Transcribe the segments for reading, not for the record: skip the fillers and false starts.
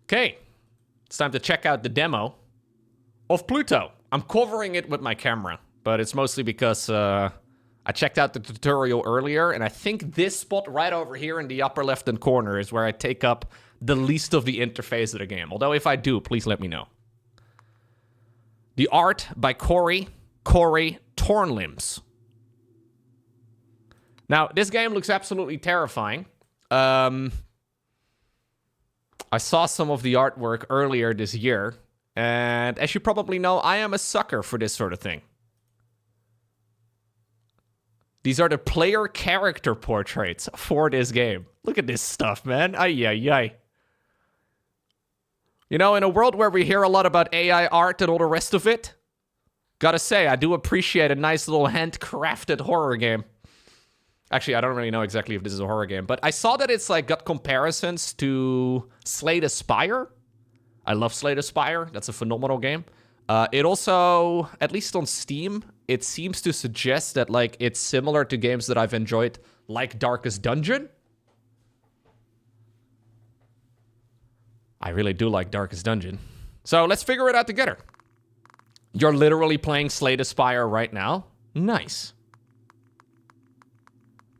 Okay, it's time to check out the demo of PLUTO. I'm covering it with my camera, but it's mostly because I checked out the tutorial earlier, and I think this spot right over here in the upper left-hand corner is where I take up the least of the interface of the game. Although if I do, please let me know. The art by Corey Tornlimbs. Now, this game looks absolutely terrifying. I saw some of the artwork earlier this year, and as you probably know, I am a sucker for this sort of thing. These are the player character portraits for this game. Look at this stuff, man. Ay, ay, ay. You know, in a world where we hear a lot about AI art and all the rest of it, gotta say, I do appreciate a nice little handcrafted horror game. Actually, I don't really know exactly if this is a horror game, but I saw that it's like got comparisons to Slay the Spire. I love Slay the Spire. That's a phenomenal game. It also, at least on Steam, it seems to suggest that like it's similar to games that I've enjoyed, like Darkest Dungeon. I really do like Darkest Dungeon. So let's figure it out together. You're literally playing Slay the Spire right now? Nice.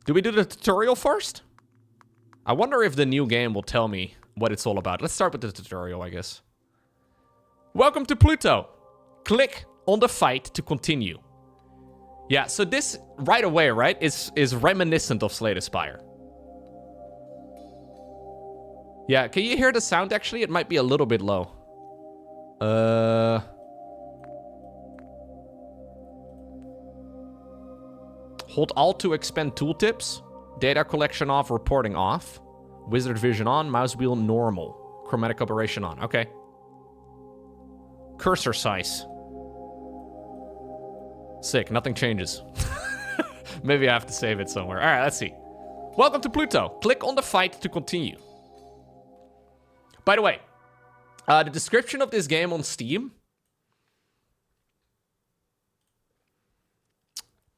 Do we do the tutorial first? I wonder if the new game will tell me what it's all about. Let's start with the tutorial, I guess. Welcome to PLUTO. Click on the fight to continue. Yeah, so this right away, right, is reminiscent of Slay the Spire. Yeah, can you hear the sound actually? It might be a little bit low. Hold Alt to expand tooltips. Data collection off, reporting off. Wizard vision on, mouse wheel normal. Chromatic operation on, okay. Cursor size. Sick, nothing changes. Maybe I have to save it somewhere. All right, let's see. Welcome to PLUTO. Click on the fight to continue. By the way, the description of this game on Steam.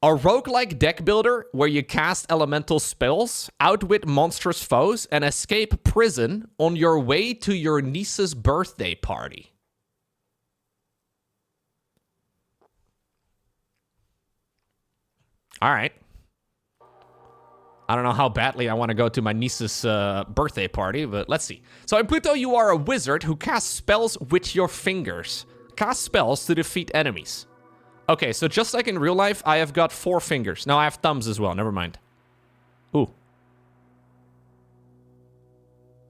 A roguelike deck builder where you cast elemental spells, outwit monstrous foes, and escape prison on your way to your niece's birthday party. All right. I don't know how badly I want to go to my niece's birthday party, but let's see. So in PLUTO, you are a wizard who casts spells with your fingers. Cast spells to defeat enemies. Okay, so just like in real life, I have got 4 fingers. Now I have thumbs as well, never mind. Ooh.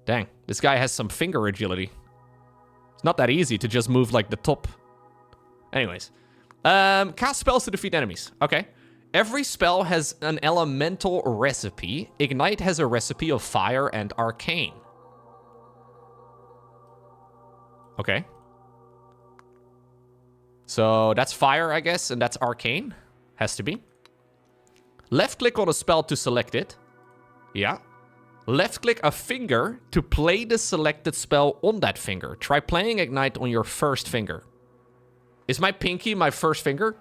Dang, this guy has some finger agility. It's not that easy to just move like the top. Anyways. Cast spells to defeat enemies. Okay. Every spell has an elemental recipe. Ignite has a recipe of fire and arcane. Okay. So that's fire, I guess, and that's arcane. Has to be. Left click on a spell to select it. Yeah. Left click a finger to play the selected spell on that finger. Try playing Ignite on your first finger. Is my pinky my first finger?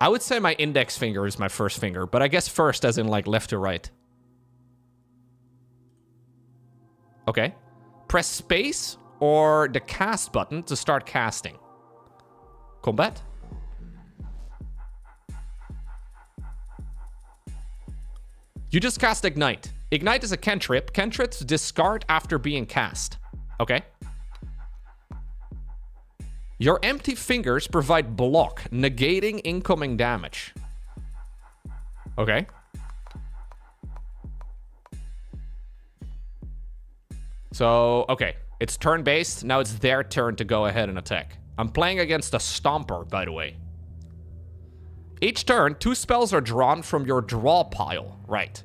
I would say my index finger is my first finger, but I guess first as in like left to right. Okay. Press space or the cast button to start casting. Combat. You just cast Ignite. Ignite is a cantrip. Cantrips discard after being cast. Okay. Your empty fingers provide block, negating incoming damage. Okay. So, okay. It's turn-based. Now it's their turn to go ahead and attack. I'm playing against a Stomper, by the way. Each turn, 2 spells are drawn from your draw pile. Right.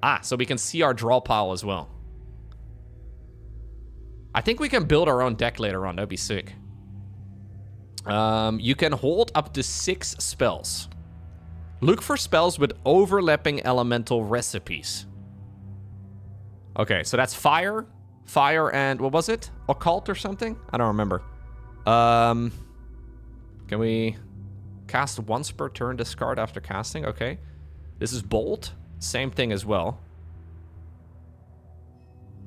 Ah, so we can see our draw pile as well. I think we can build our own deck later on. That'd be sick. You can hold up to 6 spells. Look for spells with overlapping elemental recipes. Okay, so that's fire, and what was it? Occult or something? I don't remember. Can we cast once per turn, discard after casting? Okay. This is bolt. Same thing as well.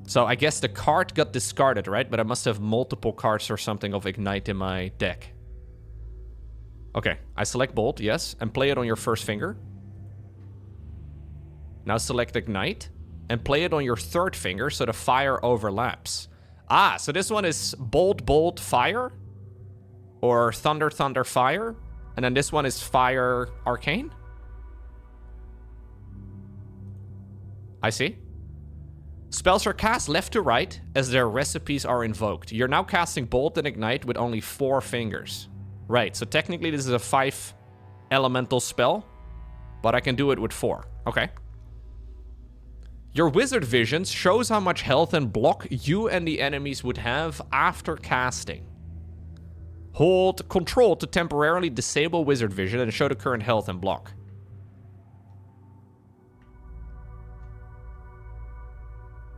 So I guess the card got discarded, right? But I must have multiple cards or something of Ignite in my deck. Okay, I select Bolt, yes, and play it on your first finger. Now select Ignite, and play it on your third finger so the fire overlaps. Ah, so this one is Bolt, Bolt, Fire? Or Thunder, Thunder, Fire? And then this one is Fire, Arcane? I see. Spells are cast left to right as their recipes are invoked. You're now casting Bolt and Ignite with only 4 fingers. Right, so technically this is a 5 elemental spell, but I can do it with 4. Okay. Your wizard visions shows how much health and block you and the enemies would have after casting. Hold Control to temporarily disable wizard vision and show the current health and block.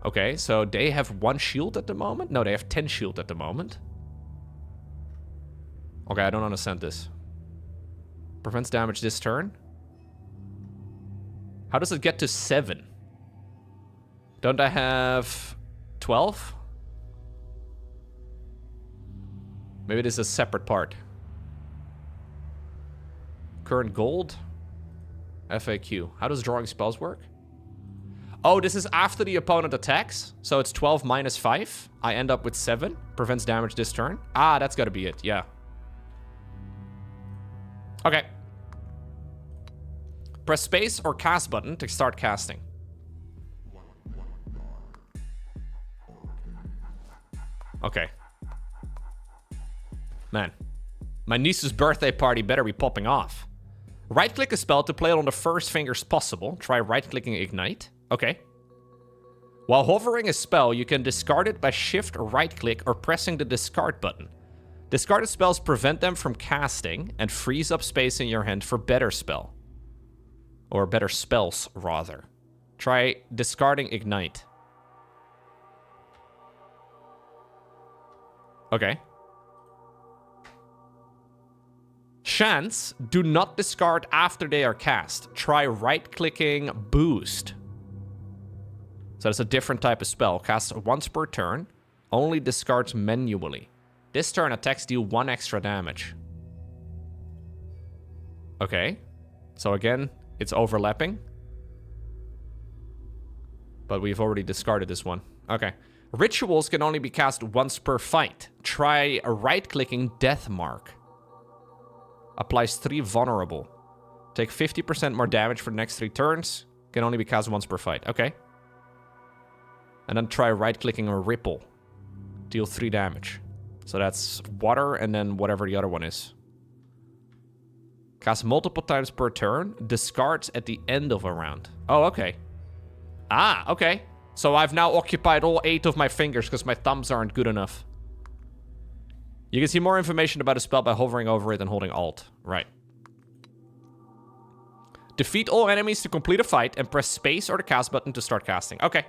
Okay, so they have 1 shield at the moment? No, they have 10 shield at the moment. Okay, I don't understand this. Prevents damage this turn. How does it get to 7? Don't I have 12? Maybe this is a separate part. Current gold. FAQ. How does drawing spells work? Oh, this is after the opponent attacks. So it's 12 minus 5. I end up with 7. Prevents damage this turn. Ah, that's gotta be it. Yeah. Okay. Press space or cast button to start casting. Okay. Man. My niece's birthday party better be popping off. Right-click a spell to play it on the first fingers possible. Try right-clicking Ignite. Okay. While hovering a spell, you can discard it by shift or right-click or pressing the discard button. Discarded spells prevent them from casting and frees up space in your hand for better spell. Or better spells, rather. Try discarding Ignite. Okay. Chants do not discard after they are cast. Try right-clicking Boost. So that's a different type of spell. Casts once per turn. Only discards manually. This turn attacks deal 1 extra damage. Okay. So again, it's overlapping. But we've already discarded this one. Okay. Rituals can only be cast once per fight. Try right-clicking Death Mark. Applies 3 vulnerable. Take 50% more damage for the next 3 turns. Can only be cast once per fight. Okay. And then try right-clicking a Ripple. Deal 3 damage. So that's water and then whatever the other one is. Cast multiple times per turn. Discards at the end of a round. Oh, okay. Ah, okay. So I've now occupied all 8 of my fingers because my thumbs aren't good enough. You can see more information about a spell by hovering over it and holding Alt. Right. Defeat all enemies to complete a fight and press space or the cast button to start casting. Okay.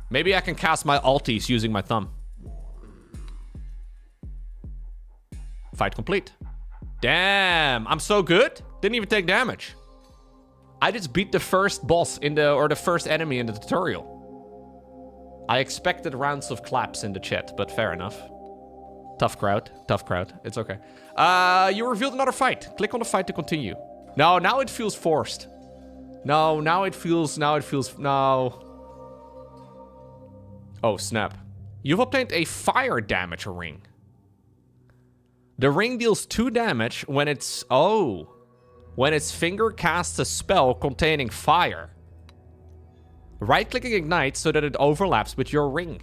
Maybe I can cast my alties using my thumb. Fight complete. Damn, I'm so good. Didn't even take damage. I just beat the first boss in the, or the first enemy in the tutorial. I expected rounds of claps in the chat, but fair enough. Tough crowd. Tough crowd. It's okay. You revealed another fight. Click on the fight to continue. No, now it feels forced. No, now it feels, no. Oh, snap. You've obtained a fire damage ring. The ring deals 2 damage when it's, when its finger casts a spell containing fire. Right-clicking Ignite so that it overlaps with your ring.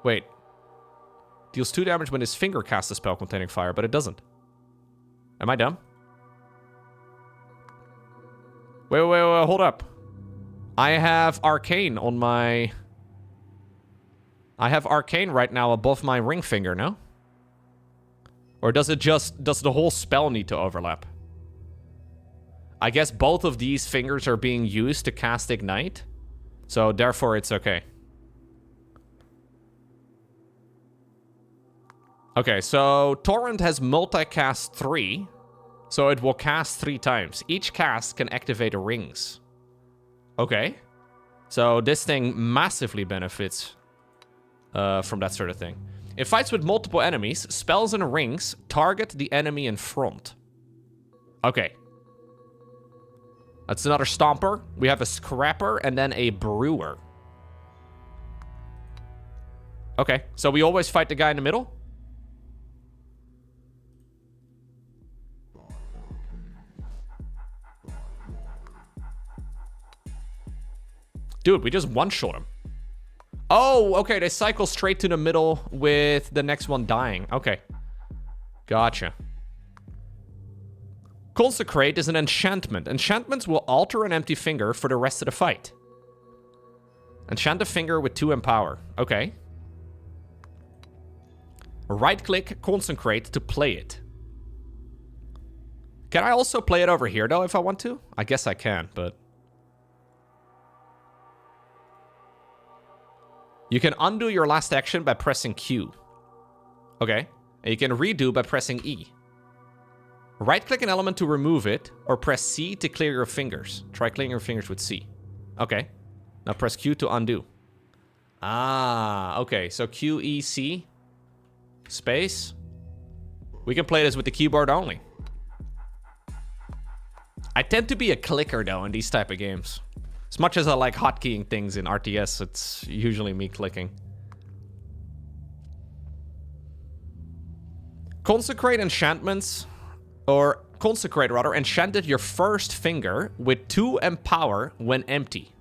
Wait. Deals 2 damage when his finger casts a spell containing fire, but it doesn't. Am I dumb? Wait, hold up. I have Arcane on my... I have Arcane right now above my ring finger, no? Or does the whole spell need to overlap? I guess both of these fingers are being used to cast Ignite. So therefore it's okay. Okay, so Torrent has multicast 3. So it will cast 3 times. Each cast can activate rings. Okay. So this thing massively benefits from that sort of thing. In fights with multiple enemies, spells and rings target the enemy in front. Okay. That's another Stomper. We have a Scrapper and then a Brewer. Okay, so we always fight the guy in the middle? Dude, we just one-shot him. Oh, okay, they cycle straight to the middle with the next one dying. Okay. Gotcha. Consecrate is an enchantment. Enchantments will alter an empty finger for the rest of the fight. Enchant a finger with 2 empower. Okay. Right-click Consecrate to play it. Can I also play it over here, though, if I want to? I guess I can, but... You can undo your last action by pressing Q. Okay. And you can redo by pressing E. Right-click an element to remove it, or press C to clear your fingers. Try clearing your fingers with C. Okay. Now press Q to undo. Ah, okay. So Q, E, C. Space. We can play this with the keyboard only. I tend to be a clicker, though, in these type of games. As much as I like hotkeying things in RTS, it's usually me clicking. Consecrate enchantments, or consecrate rather, enchanted your first finger with 2 empower when empty.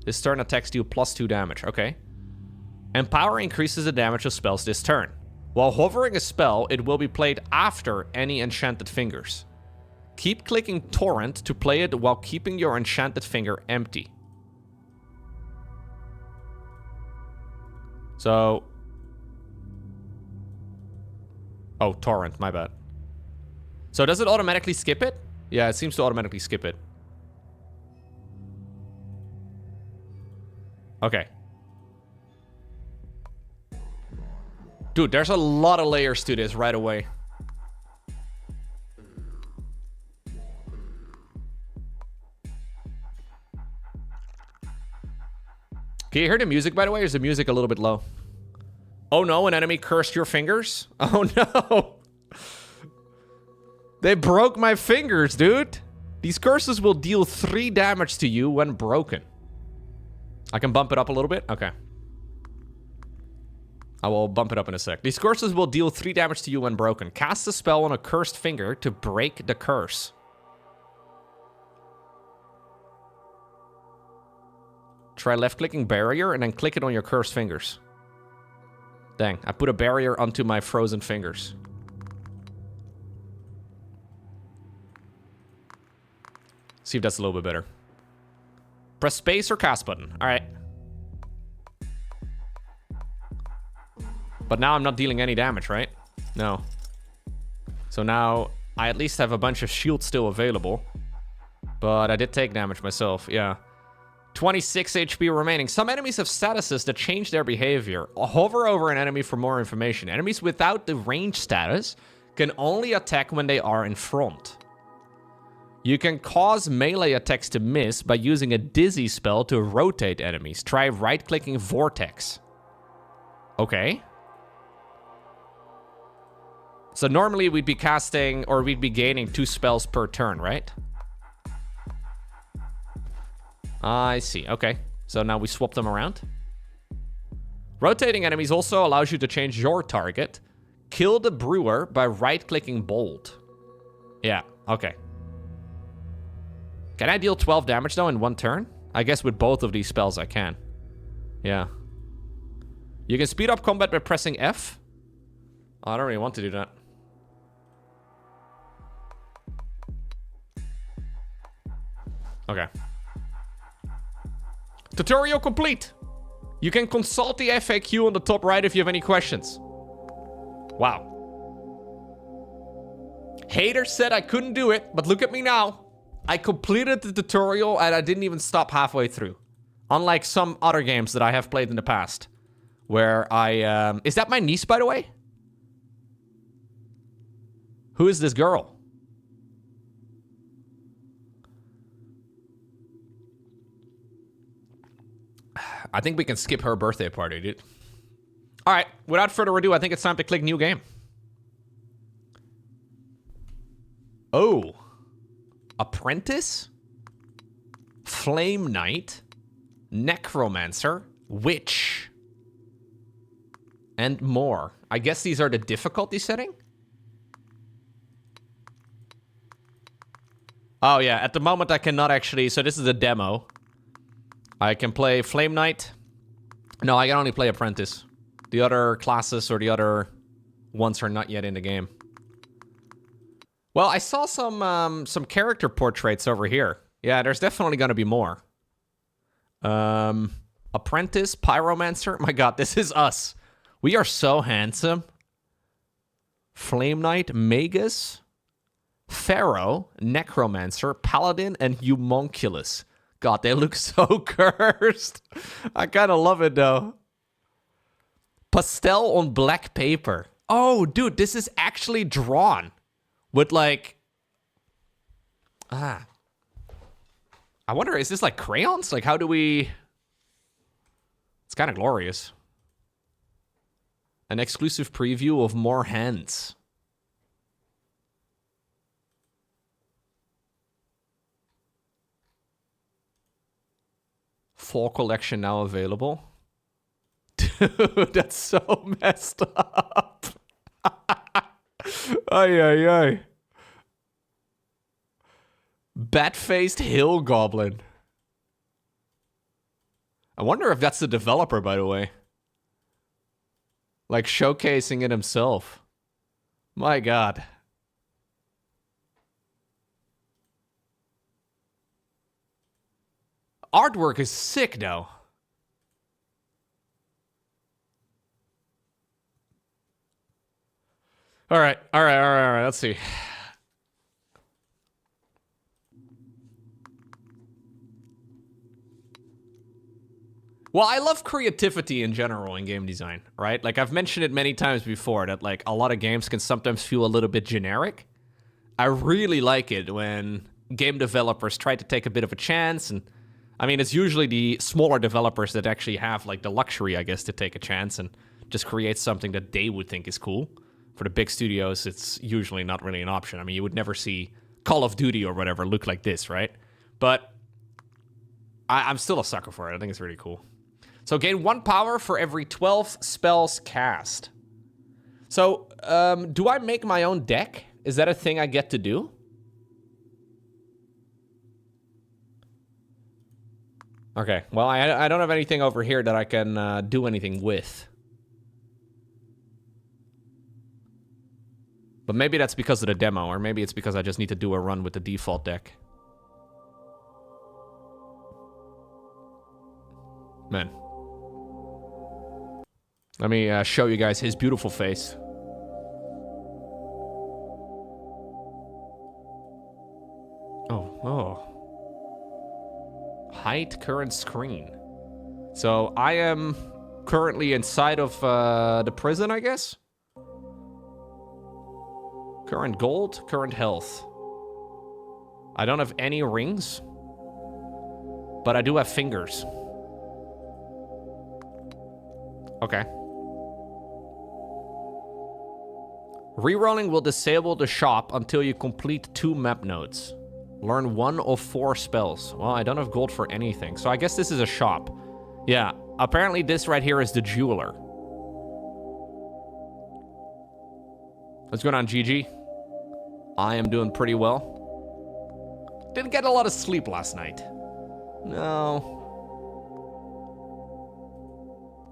This turn attacks deal +2 damage, okay. Empower increases the damage of spells this turn. While hovering a spell, it will be played after any enchanted fingers. Keep clicking Torrent to play it while keeping your enchanted finger empty. So... Oh, Torrent, my bad. So does it automatically skip it? Yeah, it seems to automatically skip it. Okay. Dude, there's a lot of layers to this right away. Can you hear the music, by the way? Or is the music a little bit low? Oh no, an enemy cursed your fingers? Oh no! They broke my fingers, dude! These curses will deal 3 damage to you when broken. I can bump it up a little bit? Okay. I will bump it up in a sec. These curses will deal 3 damage to you when broken. Cast a spell on a cursed finger to break the curse. Try left-clicking barrier and then click it on your cursed fingers. Dang, I put a barrier onto my frozen fingers. See if that's a little bit better. Press space or cast button. Alright. But now I'm not dealing any damage, right? No. So now I at least have a bunch of shields still available. But I did take damage myself, yeah. 26 HP remaining. Some enemies have statuses that change their behavior. Hover over an enemy for more information. Enemies without the range status can only attack when they are in front. You can cause melee attacks to miss by using a dizzy spell to rotate enemies. Try right-clicking Vortex. Okay. So normally we'd be casting, or we'd be gaining 2 spells per turn, right? I see. Okay. So now we swap them around. Rotating enemies also allows you to change your target. Kill the Brewer by right-clicking Bold. Yeah. Okay. Can I deal 12 damage, though, in 1 turn? I guess with both of these spells I can. Yeah. You can speed up combat by pressing F. Oh, I don't really want to do that. Okay. Tutorial complete. You can consult the FAQ on the top right if you have any questions. Wow. Hater said I couldn't do it, but look at me now. I completed the tutorial and I didn't even stop halfway through. Unlike some other games that I have played in the past. where I... is that my niece, by the way? Who is this girl? I think we can skip her birthday party, dude. All right, without further ado, I think it's time to click new game. Oh. Apprentice? Flame Knight? Necromancer? Witch? And more. I guess these are the difficulty setting? Oh yeah, at the moment I cannot actually... So this is a demo. I can play Flame Knight. No, I can only play Apprentice. The other classes or the other ones are not yet in the game. Well, I saw some character portraits over here. Yeah, there's definitely gonna be more. Apprentice, Pyromancer. My god, this is us. We are so handsome. Flame Knight, Magus, Pharaoh, Necromancer, Paladin, and Homunculus. God, they look so cursed. I kind of love it, though. Pastel on black paper. Oh, dude, this is actually drawn. With, like... I wonder, is this, like, crayons? Like, how do we... It's kind of glorious. An exclusive preview of more hands. Full collection now available. Dude, that's so messed up. Ay, ay, ay. Bat-faced hill goblin. I wonder if that's the developer, by the way. Like, showcasing it himself. My god. Artwork is sick, though. All right. Let's see. Well, I love creativity in general in game design, right? Like, I've mentioned it many times before that, like, a lot of games can sometimes feel a little bit generic. I really like it when game developers try to take a bit of a chance. And, I mean, it's usually the smaller developers that actually have, like, the luxury, I guess, to take a chance and just create something that they would think is cool. For the big studios, it's usually not really an option. I mean, you would never see Call of Duty or whatever look like this, right? But I'm still a sucker for it. I think it's really cool. So gain 1 power for every 12 spells cast. So, do I make my own deck? Is that a thing I get to do? Okay, well, I don't have anything over here that I can do anything with. But maybe that's because of the demo, or maybe it's because I just need to do a run with the default deck. Man. Let me show you guys his beautiful face. Oh. Hide current screen. So I am currently inside of the prison, I guess? Current gold, current health. I don't have any rings, but I do have fingers. Okay. Rerolling will disable the shop until you complete 2 map nodes. Learn 1 of 4 spells. Well, I don't have gold for anything, so I guess this is a shop. Yeah, apparently this right here is the jeweler. What's going on, GG? I am doing pretty well. Didn't get a lot of sleep last night. No.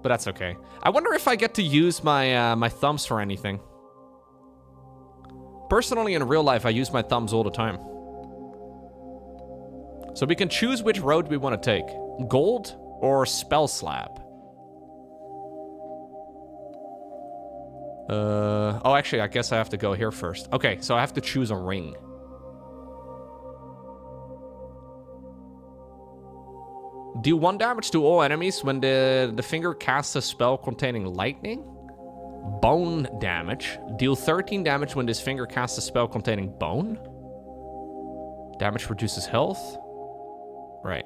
But that's okay. I wonder if I get to use my my thumbs for anything. Personally, in real life, I use my thumbs all the time. So we can choose which road we want to take. Gold or spell slab. Oh, actually, I guess I have to go here first. Okay, so I have to choose a ring. Deal 1 damage to all enemies when the finger casts a spell containing lightning. Bone damage. Deal 13 damage when this finger casts a spell containing bone. Damage reduces health. Right.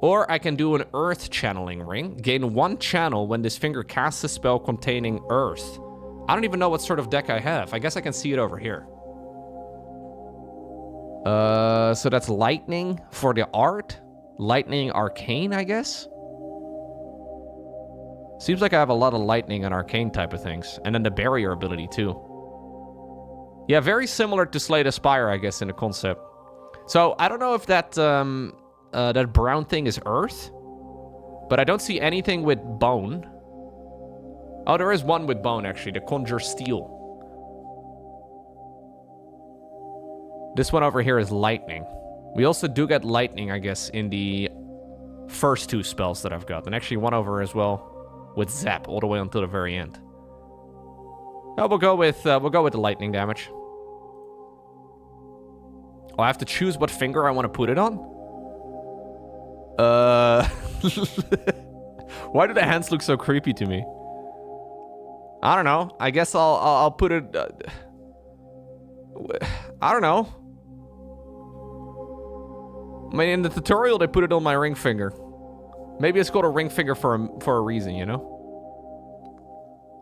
Or I can do an earth channeling ring. Gain 1 channel when this finger casts a spell containing earth. I don't even know what sort of deck I have. I guess I can see it over here. So that's lightning for the art. Lightning arcane, I guess. Seems like I have a lot of lightning and arcane type of things. And then the barrier ability too. Yeah, very similar to Slay the Spire, I guess, in the concept. So I don't know if that that brown thing is earth. But I don't see anything with bone. Oh, there is one with bone, actually. The Conjure Steel. This one over here is lightning. We also do get lightning, I guess, in the first 2 spells that I've got. And actually one over as well with Zap all the way until the very end. Oh, we'll go with the lightning damage. Oh, I have to choose what finger I want to put it on? Why do the hands look so creepy to me? I don't know. I guess I'll put it... I don't know. I mean, in the tutorial, they put it on my ring finger. Maybe it's called a ring finger for a reason, you know?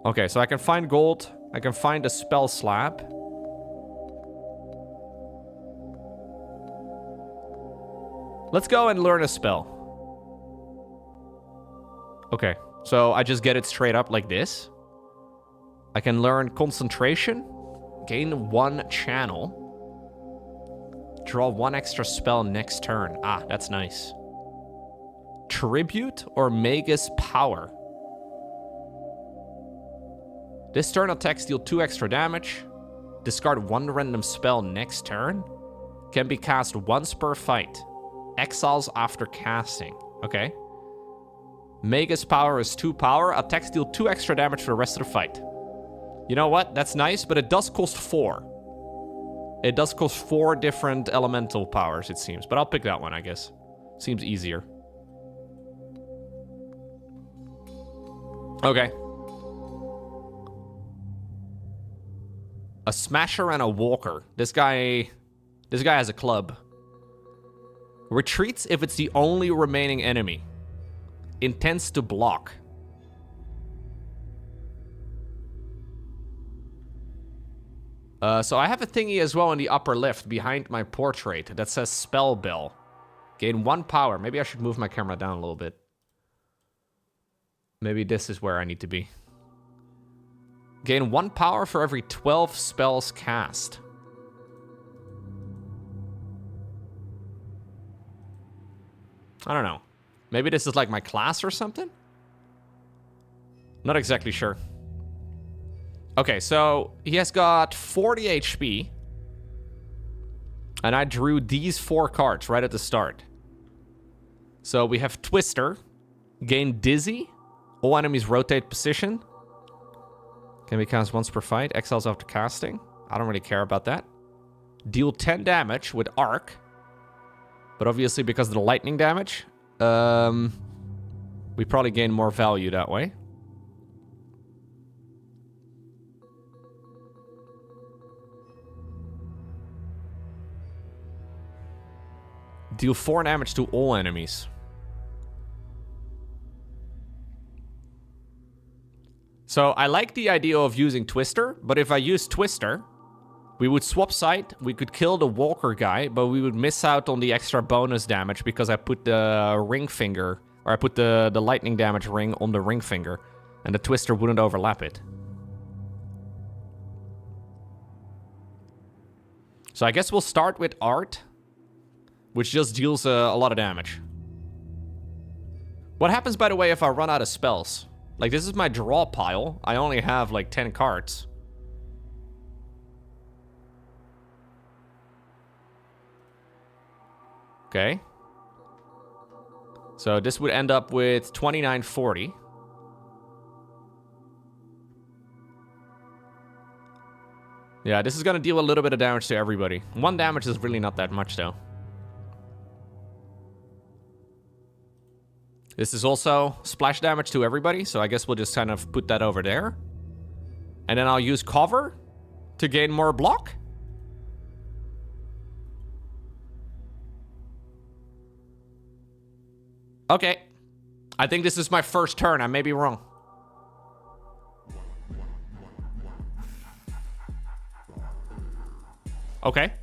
Okay, so I can find gold. I can find a spell slab. Let's go and learn a spell. Okay, so I just get it straight up like this. I can learn concentration. Gain 1 channel. Draw 1 extra spell next turn. Ah, that's nice. Tribute or Magus Power. This turn attacks deal 2 extra damage. Discard 1 random spell next turn. Can be cast once per fight. Exiles after casting. Okay. Magus Power is 2 power. Attacks deal 2 extra damage for the rest of the fight. You know what? That's nice, but it does cost 4. It does cost 4 different elemental powers, it seems. But I'll pick that one, I guess. Seems easier. Okay. A Smasher and a Walker. This guy has a club. Retreats if it's the only remaining enemy. Intends to block. So I have a thingy as well in the upper left behind my portrait that says Spell Bell. Gain 1 power. Maybe I should move my camera down a little bit. Maybe this is where I need to be. Gain 1 power for every 12 spells cast. I don't know. Maybe this is like my class or something? Not exactly sure. Okay, so he has got 40 HP. And I drew these 4 cards right at the start. So we have Twister. Gain Dizzy. All enemies rotate position. Can be cast once per fight. Exiles after casting. I don't really care about that. Deal 10 damage with Arc. But obviously because of the lightning damage, we probably gain more value that way. Deal 4 damage to all enemies. So I like the idea of using Twister, but if I use Twister, we would swap side, we could kill the Walker guy, but we would miss out on the extra bonus damage because I put the ring finger, or I put the lightning damage ring on the ring finger, and the Twister wouldn't overlap it. So I guess we'll start with Art, which just deals a lot of damage. What happens, by the way, if I run out of spells? Like, this is my draw pile. I only have, like, 10 cards. Okay. So this would end up with 2940. Yeah, this is gonna deal a little bit of damage to everybody. 1 damage is really not that much, though. This is also splash damage to everybody, so I guess we'll just kind of put that over there. And then I'll use cover to gain more block. Okay. I think this is my first turn. I may be wrong. Okay.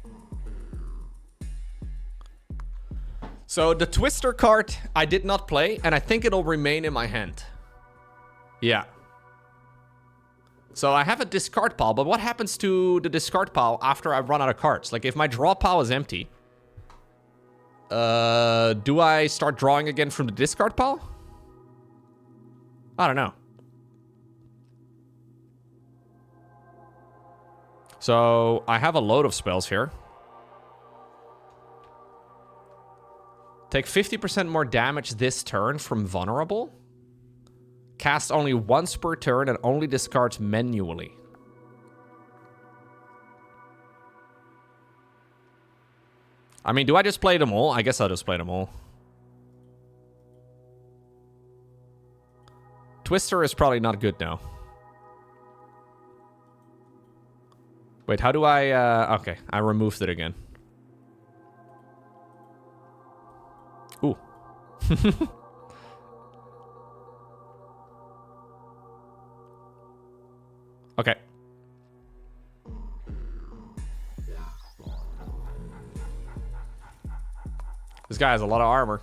So the Twister card I did not play, and I think it'll remain in my hand. Yeah. So I have a discard pile, but what happens to the discard pile after I run out of cards? Like, if my draw pile is empty, do I start drawing again from the discard pile? I don't know. So I have a load of spells here. Take 50% more damage this turn from vulnerable. Cast only once per turn and only discards manually. I mean, do I just play them all? I guess I'll just play them all. Twister is probably not good now. Wait, how do I... okay, I removed it again. Ooh. Okay. This guy has a lot of armor.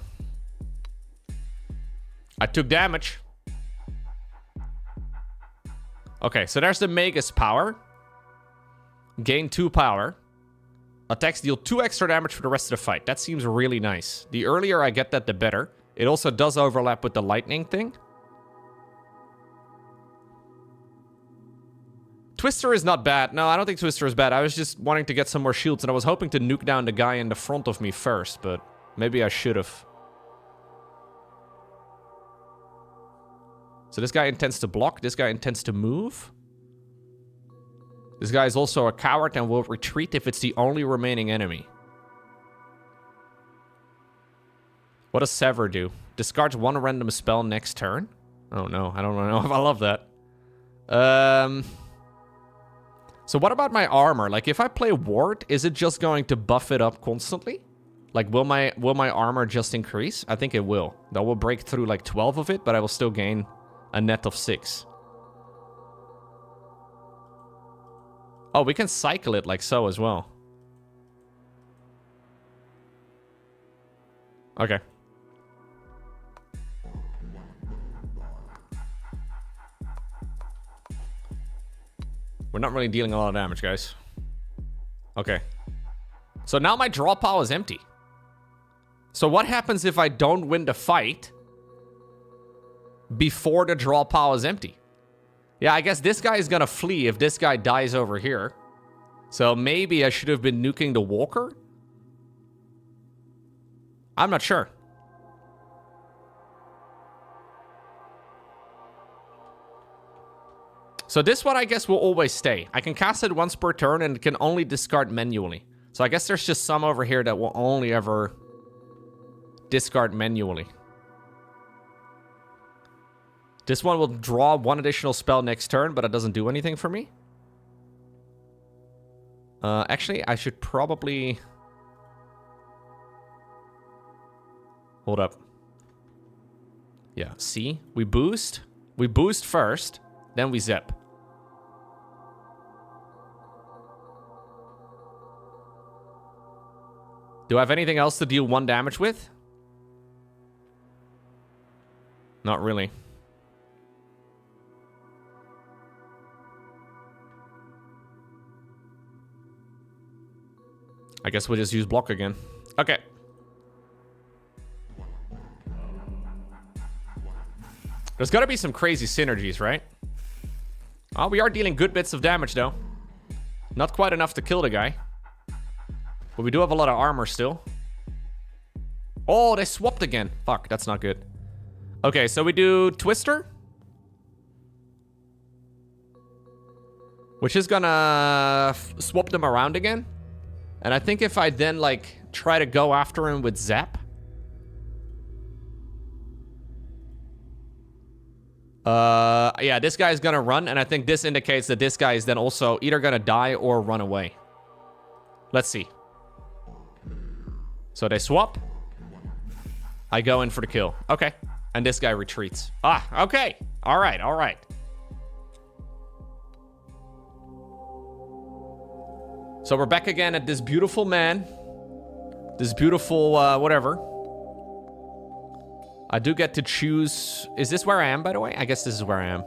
I took damage. Okay, so there's the Magus power. Gain 2 power. Attacks deal 2 extra damage for the rest of the fight. That seems really nice. The earlier I get that, the better. It also does overlap with the lightning thing. Twister is not bad. No, I don't think Twister is bad. I was just wanting to get some more shields, and I was hoping to nuke down the guy in the front of me first, but maybe I should have. So this guy intends to block. This guy intends to move. This guy is also a coward and will retreat if it's the only remaining enemy. What does Sever do? Discards 1 random spell next turn? Oh no, I don't know if I love that. So what about my armor? Like, if I play Ward, is it just going to buff it up constantly? Like, will my armor just increase? I think it will. That will break through like 12 of it, but I will still gain a net of 6. Oh, we can cycle it like so as well. Okay. We're not really dealing a lot of damage, guys. Okay. So now my draw pile is empty. So what happens if I don't win the fight before the draw pile is empty? Yeah, I guess this guy is gonna flee if this guy dies over here. So maybe I should have been nuking the walker? I'm not sure. So this one, I guess, will always stay. I can cast it once per turn and it can only discard manually. So I guess there's just some over here that will only ever discard manually. This one will draw 1 additional spell next turn, but it doesn't do anything for me. Actually, I should probably... Hold up. Yeah, see? We boost. We boost first, then we zip. Do I have anything else to deal 1 damage with? Not really. I guess we'll just use block again. Okay. There's got to be some crazy synergies, right? Oh, we are dealing good bits of damage, though. Not quite enough to kill the guy. But we do have a lot of armor still. Oh, they swapped again. Fuck, that's not good. Okay, so we do Twister. Which is gonna swap them around again. And I think if I then, like, try to go after him with Zap. Yeah, this guy's gonna run, and I think this indicates that this guy is then also either gonna die or run away. Let's see. So they swap. I go in for the kill. Okay. And this guy retreats. Ah, okay. All right, all right. So we're back again at this beautiful man. This beautiful, whatever. I do get to choose... Is this where I am, by the way? I guess this is where I am.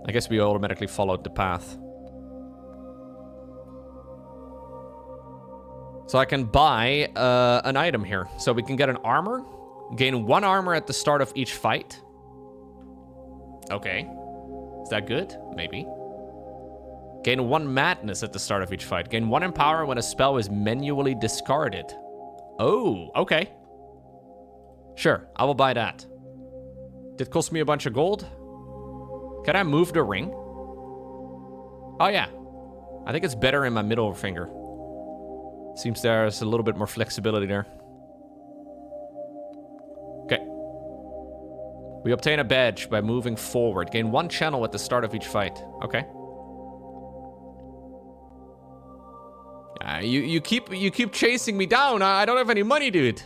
I guess we automatically followed the path. So I can buy an item here. So we can get an armor. Gain 1 armor at the start of each fight. Okay. Is that good? Maybe. Gain 1 madness at the start of each fight. Gain 1 empower when a spell is manually discarded. Oh, okay. Sure, I will buy that. Did cost me a bunch of gold. Can I move the ring? Oh yeah. I think it's better in my middle finger. Seems there's a little bit more flexibility there. Okay. We obtain a badge by moving forward. Gain 1 channel at the start of each fight. Okay. You keep chasing me down. I don't have any money, dude.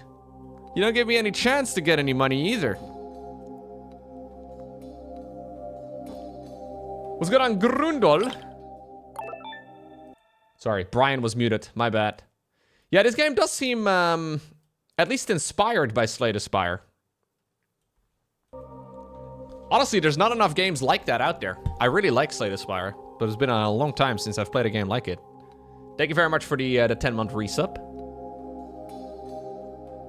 You don't give me any chance to get any money either. What's good on Grundol? Sorry, Brian was muted. My bad. Yeah, this game does seem at least inspired by Slay the Spire. Honestly, there's not enough games like that out there. I really like Slay the Spire, but it's been a long time since I've played a game like it. Thank you very much for the 10-month resub.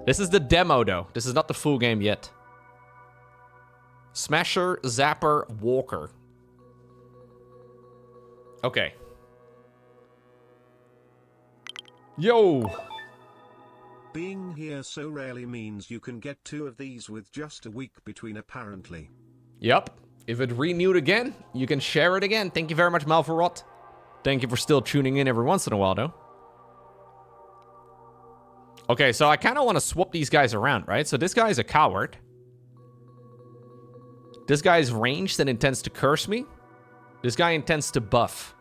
This is the demo, though. This is not the full game yet. Smasher, Zapper, Walker. Okay. Yo! Being here so rarely means you can get 2 of these with just a week between, apparently. Yep. If it renewed again, you can share it again. Thank you very much, Malvarot. Thank you for still tuning in every once in a while, though. Okay, so I kind of want to swap these guys around, right? So this guy is a coward. This guy is ranged and intends to curse me. This guy intends to buff.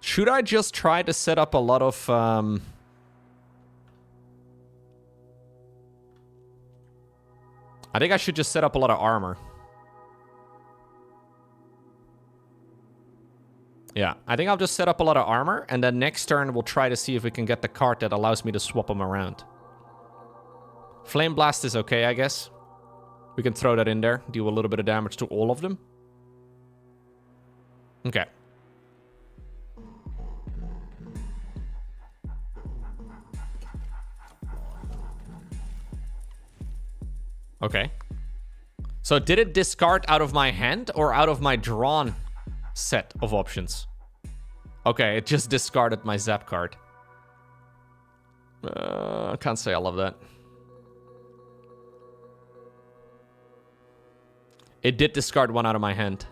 Should I just try to set up a lot of... I think I should just set up a lot of armor. Yeah, I think I'll just set up a lot of armor, and then next turn we'll try to see if we can get the card that allows me to swap them around. Flame Blast is okay, I guess. We can throw that in there, deal a little bit of damage to all of them. Okay. Okay. So did it discard out of my hand or out of my drawn set of options? Okay, it just discarded my zap card. I can't say I love that. It did discard 1 out of my hand.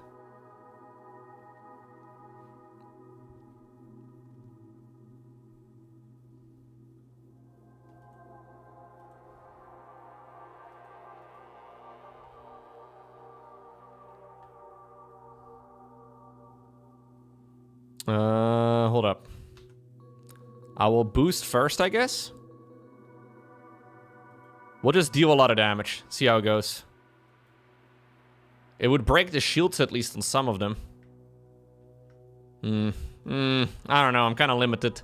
Hold up. I will boost first, I guess. We'll just deal a lot of damage. See how it goes. It would break the shields at least on some of them. I don't know. I'm kind of limited.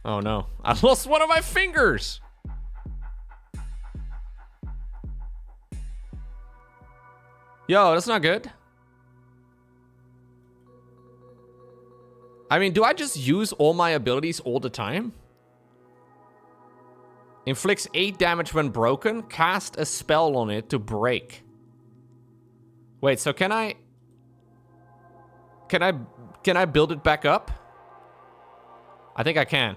Oh no. I lost one of my fingers! Yo, that's not good. I mean, do I just use all my abilities all the time? Inflicts 8 damage when broken. Cast a spell on it to break. Wait, so can I build it back up? I think I can.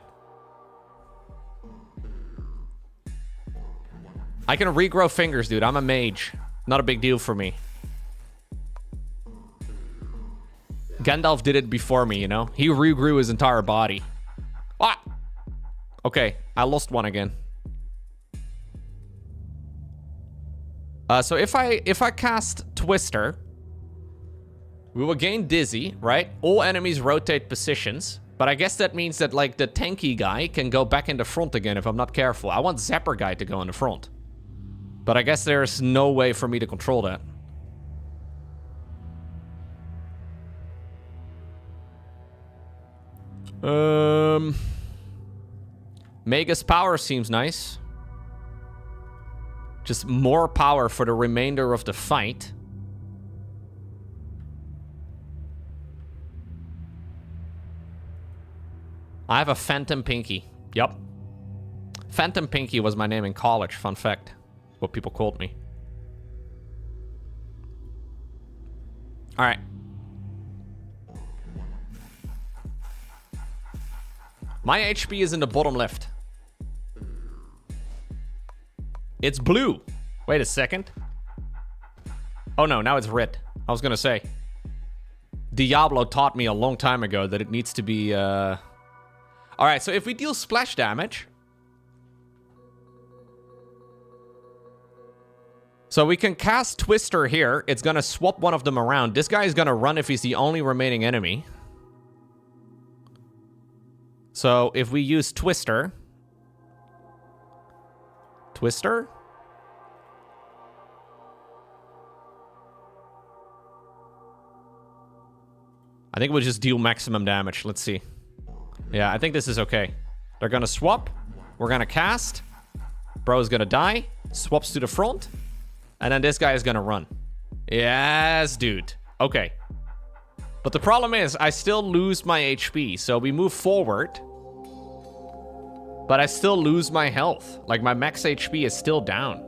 I can regrow fingers, dude. I'm a mage. Not a big deal for me. Gandalf did it before me, you know? He regrew his entire body. Ah! Okay, I lost one again. So if I cast Twister, we will gain Dizzy, right? All enemies rotate positions. But I guess that means that, like, the tanky guy can go back in the front again if I'm not careful. I want Zapper guy to go in the front. But I guess there's no way for me to control that. Mega's power seems nice. Just more power for the remainder of the fight. I have a Phantom Pinky. Yup. Phantom Pinky was my name in college, fun fact. What people called me. Alright. My HP is in the bottom left. It's blue. Wait a second. Oh no, now it's red. I was gonna say. Diablo taught me a long time ago that it needs to be, Alright, so if we deal splash damage... So we can cast Twister here. It's gonna swap one of them around. This guy is gonna run if he's the only remaining enemy. So if we use Twister... Twister? I think we'll just deal maximum damage. Let's see. Yeah, I think this is okay. They're gonna swap. We're gonna cast. Bro's gonna die. Swaps to the front. And then this guy is gonna run. Yes, dude. Okay. But the problem is, I still lose my HP. So we move forward. But I still lose my health. Like, my max HP is still down.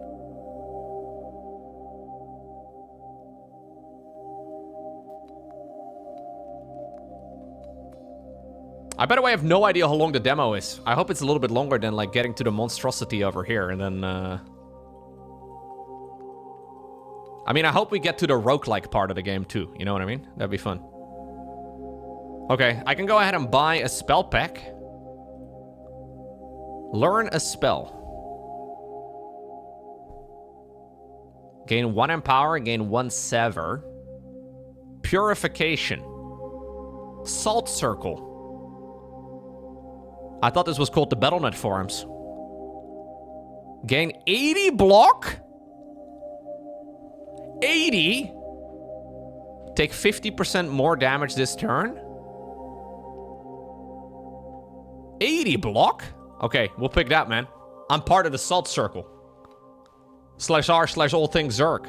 I, by the way, have no idea how long the demo is. I hope it's a little bit longer than, like, getting to the monstrosity over here. And then, I mean, I hope we get to the roguelike part of the game, too. You know what I mean? That'd be fun. Okay, I can go ahead and buy a spell pack. Learn a spell. Gain 1 empower, gain 1 sever. Purification. Salt circle. I thought this was called the Battle.net forums. Gain 80 block? 80? Take 50% more damage this turn? 80 block? Okay, we'll pick that, man. I'm part of the Salt Circle. /r/all things Zerk.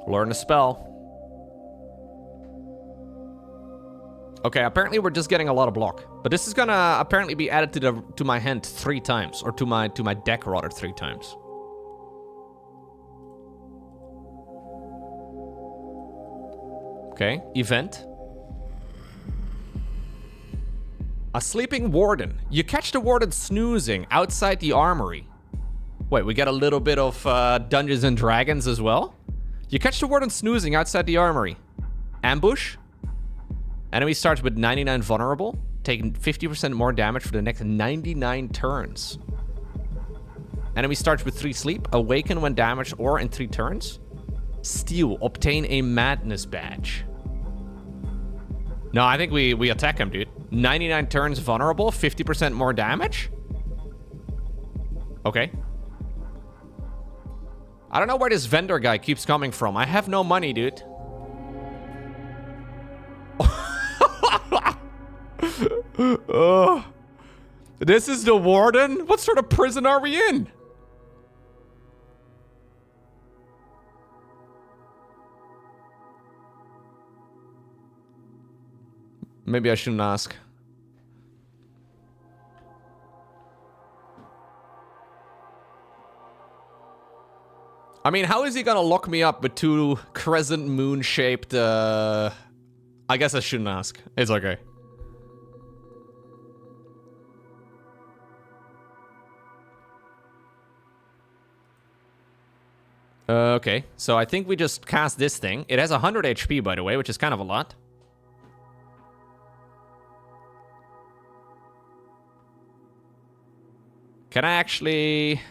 Learn a spell. Okay, apparently we're just getting a lot of block. But this is gonna apparently be added to my hand 3 times. Or to my deck, rather, 3 times. Okay, event. A sleeping warden. You catch the warden snoozing outside the armory. Wait, we get a little bit of Dungeons and Dragons as well? You catch the warden snoozing outside the armory. Ambush. Enemy starts with 99 vulnerable, taking 50% more damage for the next 99 turns. Enemy starts with 3 sleep, awaken when damaged or in 3 turns. Steal, obtain a madness badge. No, I think we attack him, dude. 99 turns vulnerable, 50% more damage? Okay. I don't know where this vendor guy keeps coming from. I have no money, dude. This is the warden? What sort of prison are we in? Maybe I shouldn't ask. I mean, how is he gonna lock me up with 2 crescent moon-shaped, I guess I shouldn't ask. It's okay. Okay, so I think we just cast this thing. It has 100 HP, by the way, which is kind of a lot. Can I actually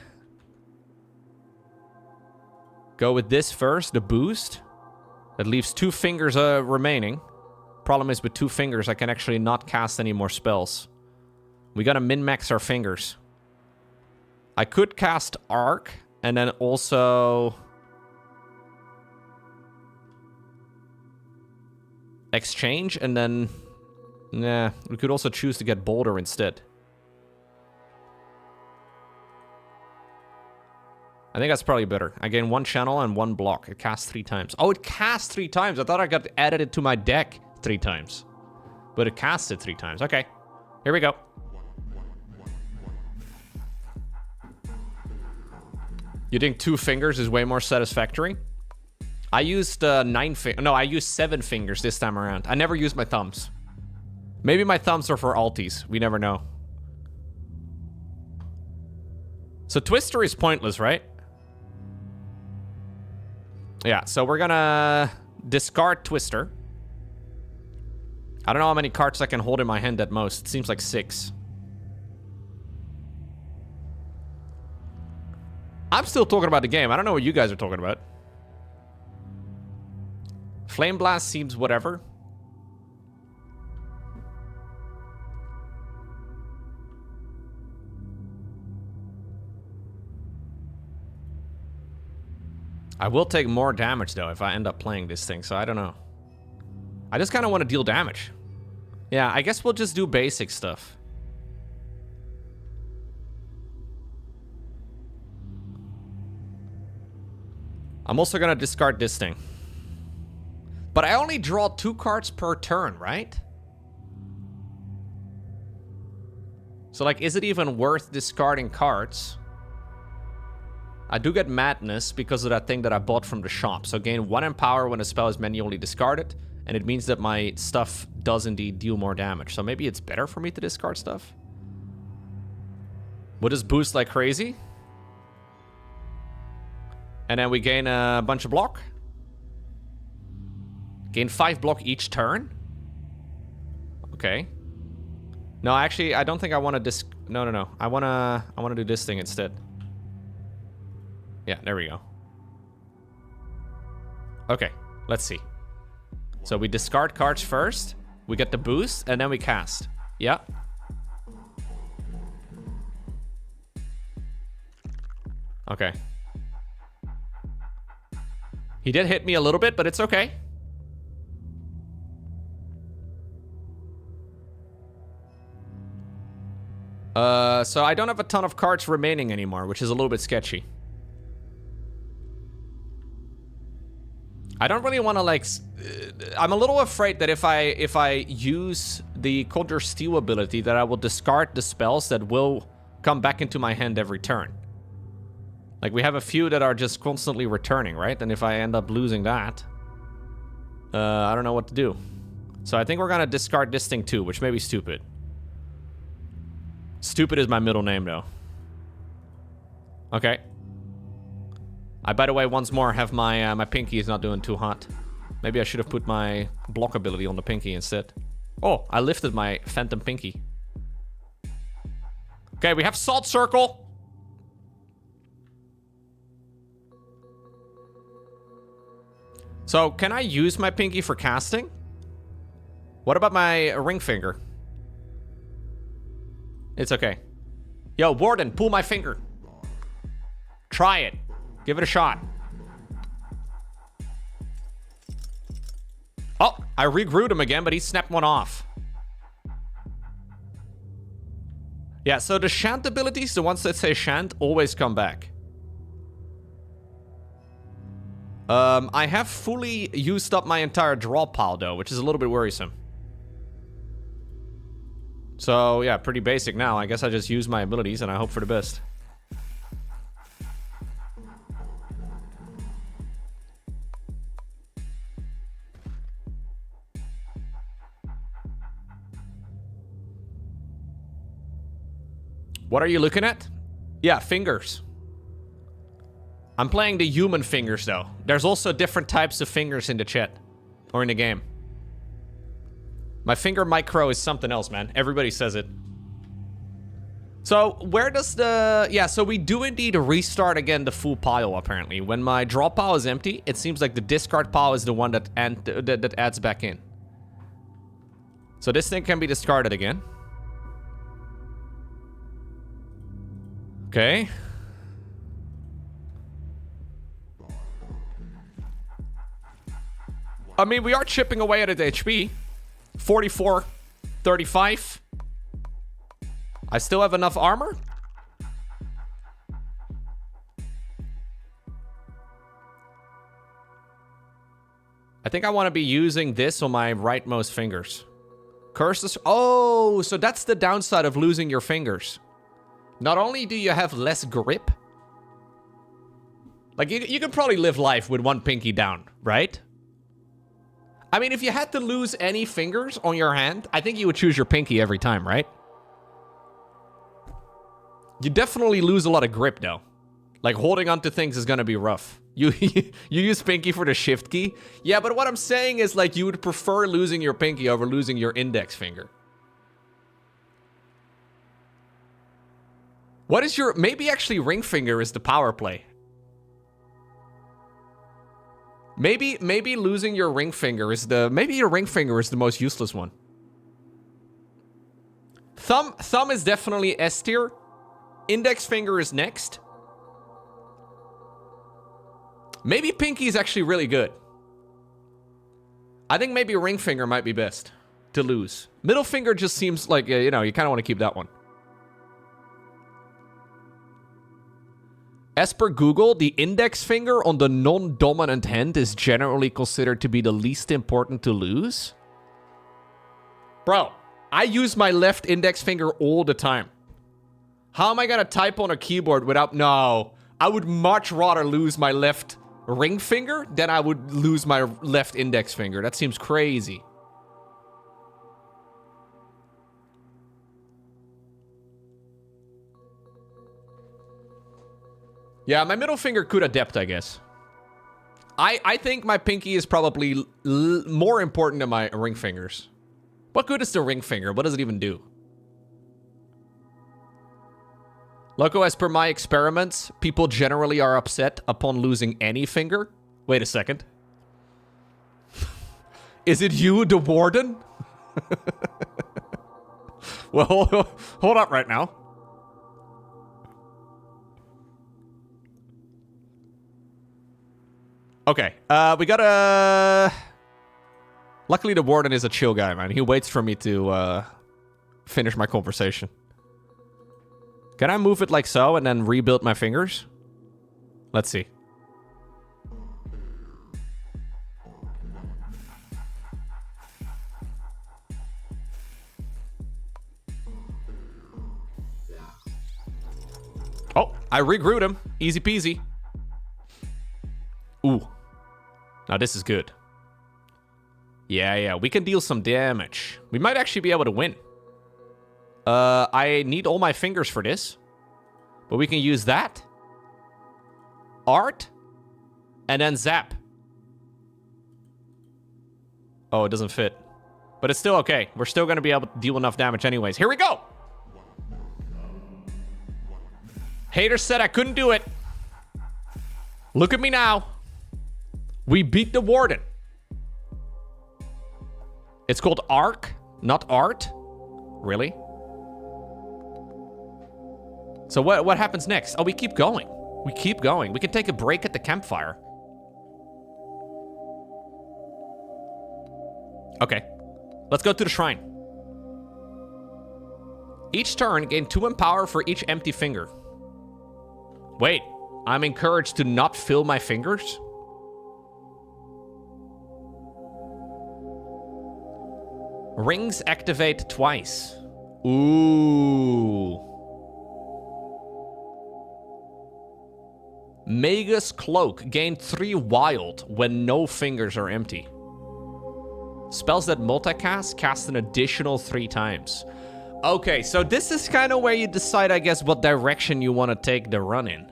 go with this first, the boost? That leaves 2 fingers remaining. Problem is, with 2 fingers, I can actually not cast any more spells. We gotta min-max our fingers. I could cast Arc, and then also exchange, and then... Nah, we could also choose to get Boulder instead. I think that's probably better. I gain 1 channel and 1 block. It casts 3 times. Oh, it casts 3 times. I thought I got added it to my deck 3 times. But it casts it 3 times. Okay. Here we go. You think 2 fingers is way more satisfactory? I used 9 fingers. No, I used 7 fingers this time around. I never used my thumbs. Maybe my thumbs are for alties. We never know. So Twister is pointless, right? Yeah, so we're gonna discard Twister. I don't know how many cards I can hold in my hand at most. It seems like 6. I'm still talking about the game. I don't know what you guys are talking about. Flame Blast seems whatever. I will take more damage, though, if I end up playing this thing, so I don't know. I just kind of want to deal damage. Yeah, I guess we'll just do basic stuff. I'm also going to discard this thing. But I only draw 2 cards per turn, right? So, like, is it even worth discarding cards? I do get Madness because of that thing that I bought from the shop. So gain 1 Empower when a spell is manually discarded. And it means that my stuff does indeed deal more damage. So maybe it's better for me to discard stuff. We'll just boost like crazy. And then we gain a bunch of block. Gain 5 block each turn. Okay. No, actually, I don't think I want to No. I want to do this thing instead. Yeah, there we go. Okay, let's see. So we discard cards first. We get the boost, and then we cast. Yeah. Okay. He did hit me a little bit, but it's okay. So I don't have a ton of cards remaining anymore, which is a little bit sketchy. I don't really want to, like... I'm a little afraid that if I use the Conjure Steel ability, that I will discard the spells that will come back into my hand every turn. Like, we have a few that are just constantly returning, right? And if I end up losing that... I don't know what to do. So I think we're gonna discard this thing too, which may be stupid. Stupid is my middle name, though. Okay. I, by the way, once more have my my pinky is not doing too hot. Maybe I should have put my block ability on the pinky instead. Oh, I lifted my phantom pinky. Okay, we have Salt Circle. So, can I use my pinky for casting? What about my ring finger? It's okay. Yo, Warden, pull my finger. Try it. Give it a shot. Oh, I regrewed him again, but he snapped one off. Yeah, so the Shant abilities, the ones that say Shant, always come back. I have fully used up my entire draw pile, though, which is a little bit worrisome. So, yeah, pretty basic now. I guess I just use my abilities and I hope for the best. What are you looking at? Yeah, fingers. I'm playing the human fingers, though. There's also different types of fingers in the chat. Or in the game. My finger micro is something else, man. Everybody says it. So, where does the... Yeah, so we do indeed restart again the full pile, apparently. When my draw pile is empty, it seems like the discard pile is the one that adds back in. So this thing can be discarded again. Okay. I mean, we are chipping away at its HP. 44, 35. I still have enough armor. I think I want to be using this on my rightmost fingers. Curses. Oh, so that's the downside of losing your fingers. Not only do you have less grip. Like, you can probably live life with one pinky down, right? I mean, if you had to lose any fingers on your hand, I think you would choose your pinky every time, right? You definitely lose a lot of grip, though. Like, holding onto things is gonna be rough. You use pinky for the shift key? Yeah, but what I'm saying is, like, you would prefer losing your pinky over losing your index finger. What is your... Maybe actually ring finger is the power play. Maybe losing your ring finger is the... Maybe your ring finger is the most useless one. Thumb is definitely S tier. Index finger is next. Maybe pinky is actually really good. I think maybe ring finger might be best to lose. Middle finger just seems like, you know, you kind of want to keep that one. As per Google, the index finger on the non-dominant hand is generally considered to be the least important to lose. Bro, I use my left index finger all the time. How am I gonna type on a keyboard without... No, I would much rather lose my left ring finger than I would lose my left index finger. That seems crazy. Yeah, my middle finger could adapt, I guess. I think my pinky is probably more important than my ring fingers. What good is the ring finger? What does it even do? Loco, as per my experiments, people generally are upset upon losing any finger. Wait a second. Is it you, the warden? Well, hold up right now. Okay, we gotta... Luckily, the warden is a chill guy, man. He waits for me to finish my conversation. Can I move it like so and then rebuild my fingers? Let's see. Oh, I regrewed him. Easy peasy. Ooh. Now this is good. Yeah, we can deal some damage. We might actually be able to win. I need all my fingers for this. But we can use that. Art. And then zap. Oh, it doesn't fit. But it's still okay. We're still going to be able to deal enough damage anyways. Here we go! Hater said I couldn't do it. Look at me now. We beat the warden. It's called Arc, not Art. Really? So what happens next? Oh, we keep going. We keep going. We can take a break at the campfire. Okay. Let's go to the shrine. Each turn, gain 2 empower for each empty finger. Wait, I'm encouraged to not fill my fingers? Rings activate twice. Ooh. Magus Cloak. Gain 3 wild when no fingers are empty. Spells that multicast cast an additional 3 times. Okay, so this is kind of where you decide, I guess, what direction you want to take the run in.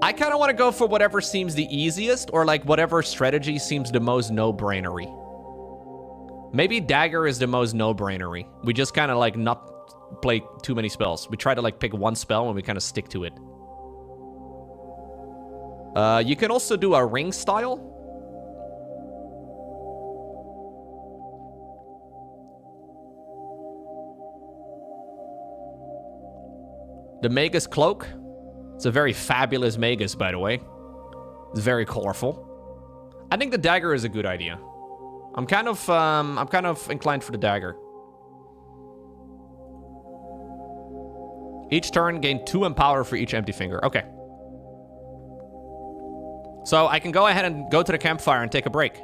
I kind of want to go for whatever seems the easiest, or like whatever strategy seems the most no-brainery. Maybe dagger is the most no-brainery. We just kind of like not play too many spells. We try to like pick one spell and we kind of stick to it. You can also do a ring style. The Magus Cloak. It's a very fabulous Magus, by the way. It's very colorful. I think the dagger is a good idea. I'm kind of inclined for the dagger. Each turn, gain 2 empower for each empty finger. Okay. So I can go ahead and go to the campfire and take a break.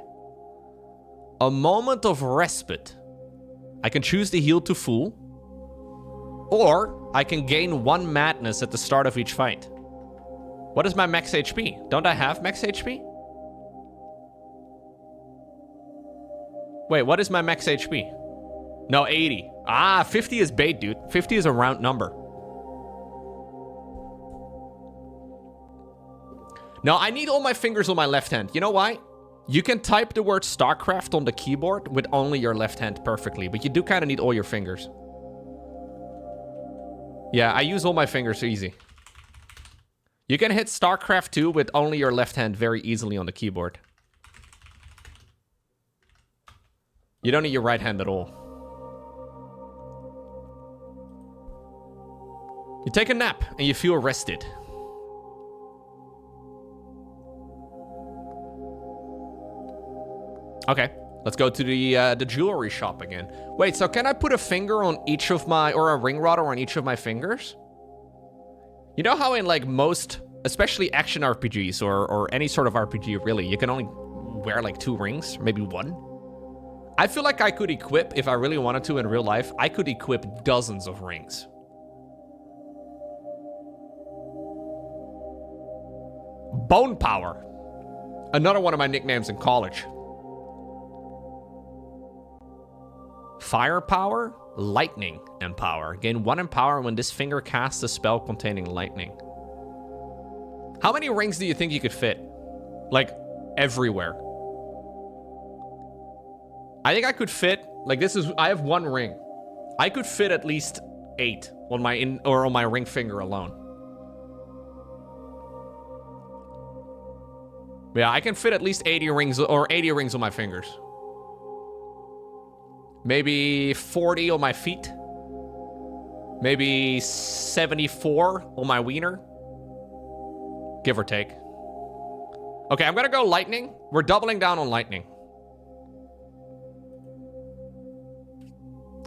A moment of respite. I can choose to heal to full. Or I can gain 1 madness at the start of each fight. What is my max HP? Don't I have max HP? Wait, what is my max HP? No, 80. Ah, 50 is bait, dude. 50 is a round number. Now, I need all my fingers on my left hand. You know why? You can type the word StarCraft on the keyboard with only your left hand perfectly, but you do kind of need all your fingers. Yeah, I use all my fingers easy. You can hit StarCraft 2 with only your left hand very easily on the keyboard. You don't need your right hand at all. You take a nap and you feel rested. Okay, let's go to the jewelry shop again. Wait, so can I put a finger on each of my, or a ring rod on each of my fingers? You know how in like most, especially action RPGs or any sort of RPG really, you can only wear like 2 rings, maybe 1? I feel like I could equip, if I really wanted to in real life, I could equip dozens of rings. Bone Power. Another one of my nicknames in college. Firepower, Lightning Empower. Gain 1 empower when this finger casts a spell containing lightning. How many rings do you think you could fit? Like, everywhere. I think I could fit, like this is, I have 1 ring. I could fit at least 8 on my on my ring finger alone. Yeah, I can fit at least 80 rings or 80 rings on my fingers. Maybe 40 on my feet. Maybe 74 on my wiener. Give or take. Okay, I'm gonna go lightning. We're doubling down on lightning.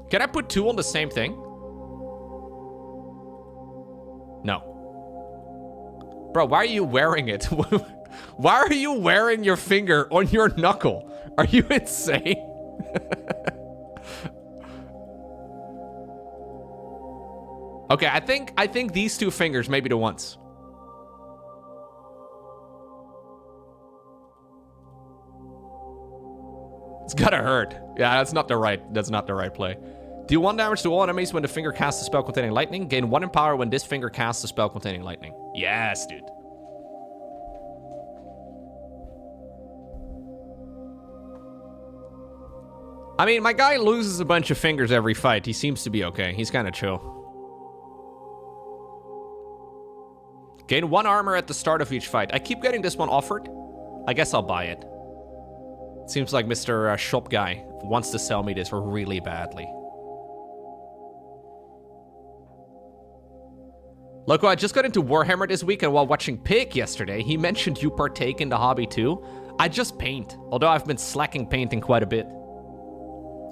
Can I put 2 on the same thing? No. Bro, why are you wearing it? Why are you wearing your finger on your knuckle? Are you insane? Okay, I think these 2 fingers may be the ones. It's gotta hurt. Yeah, that's not the right play. Deal 1 damage to all enemies when the finger casts a spell containing lightning. Gain 1 empower when this finger casts a spell containing lightning. Yes, dude. I mean, my guy loses a bunch of fingers every fight. He seems to be okay. He's kind of chill. Gain 1 armor at the start of each fight. I keep getting this one offered. I guess I'll buy it. Seems like Mr. Shop Guy wants to sell me this really badly. Loco, I just got into Warhammer this week, and while watching Pig yesterday, he mentioned you partake in the hobby too. I just paint, although I've been slacking painting quite a bit.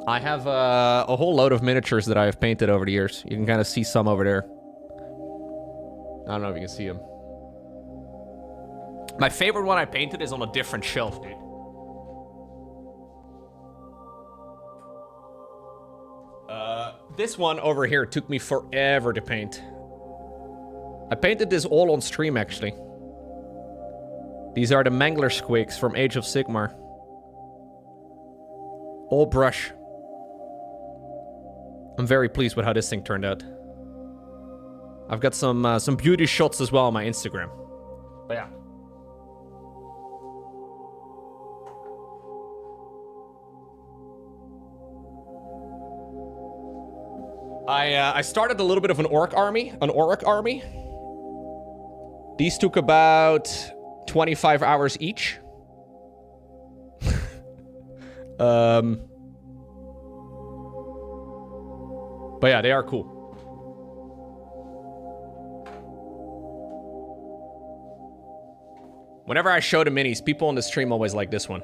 I have a whole load of miniatures that I have painted over the years. You can kind of see some over there. I don't know if you can see them. My favorite one I painted is on a different shelf, dude. This one over here took me forever to paint. I painted this all on stream, actually. These are the Mangler Squigs from Age of Sigmar. All brush. I'm very pleased with how this thing turned out. I've got some beauty shots as well on my Instagram. But yeah. I started a little bit of an orc army. These took about 25 hours each. But yeah, they are cool. Whenever I show the minis, people on the stream always like this one.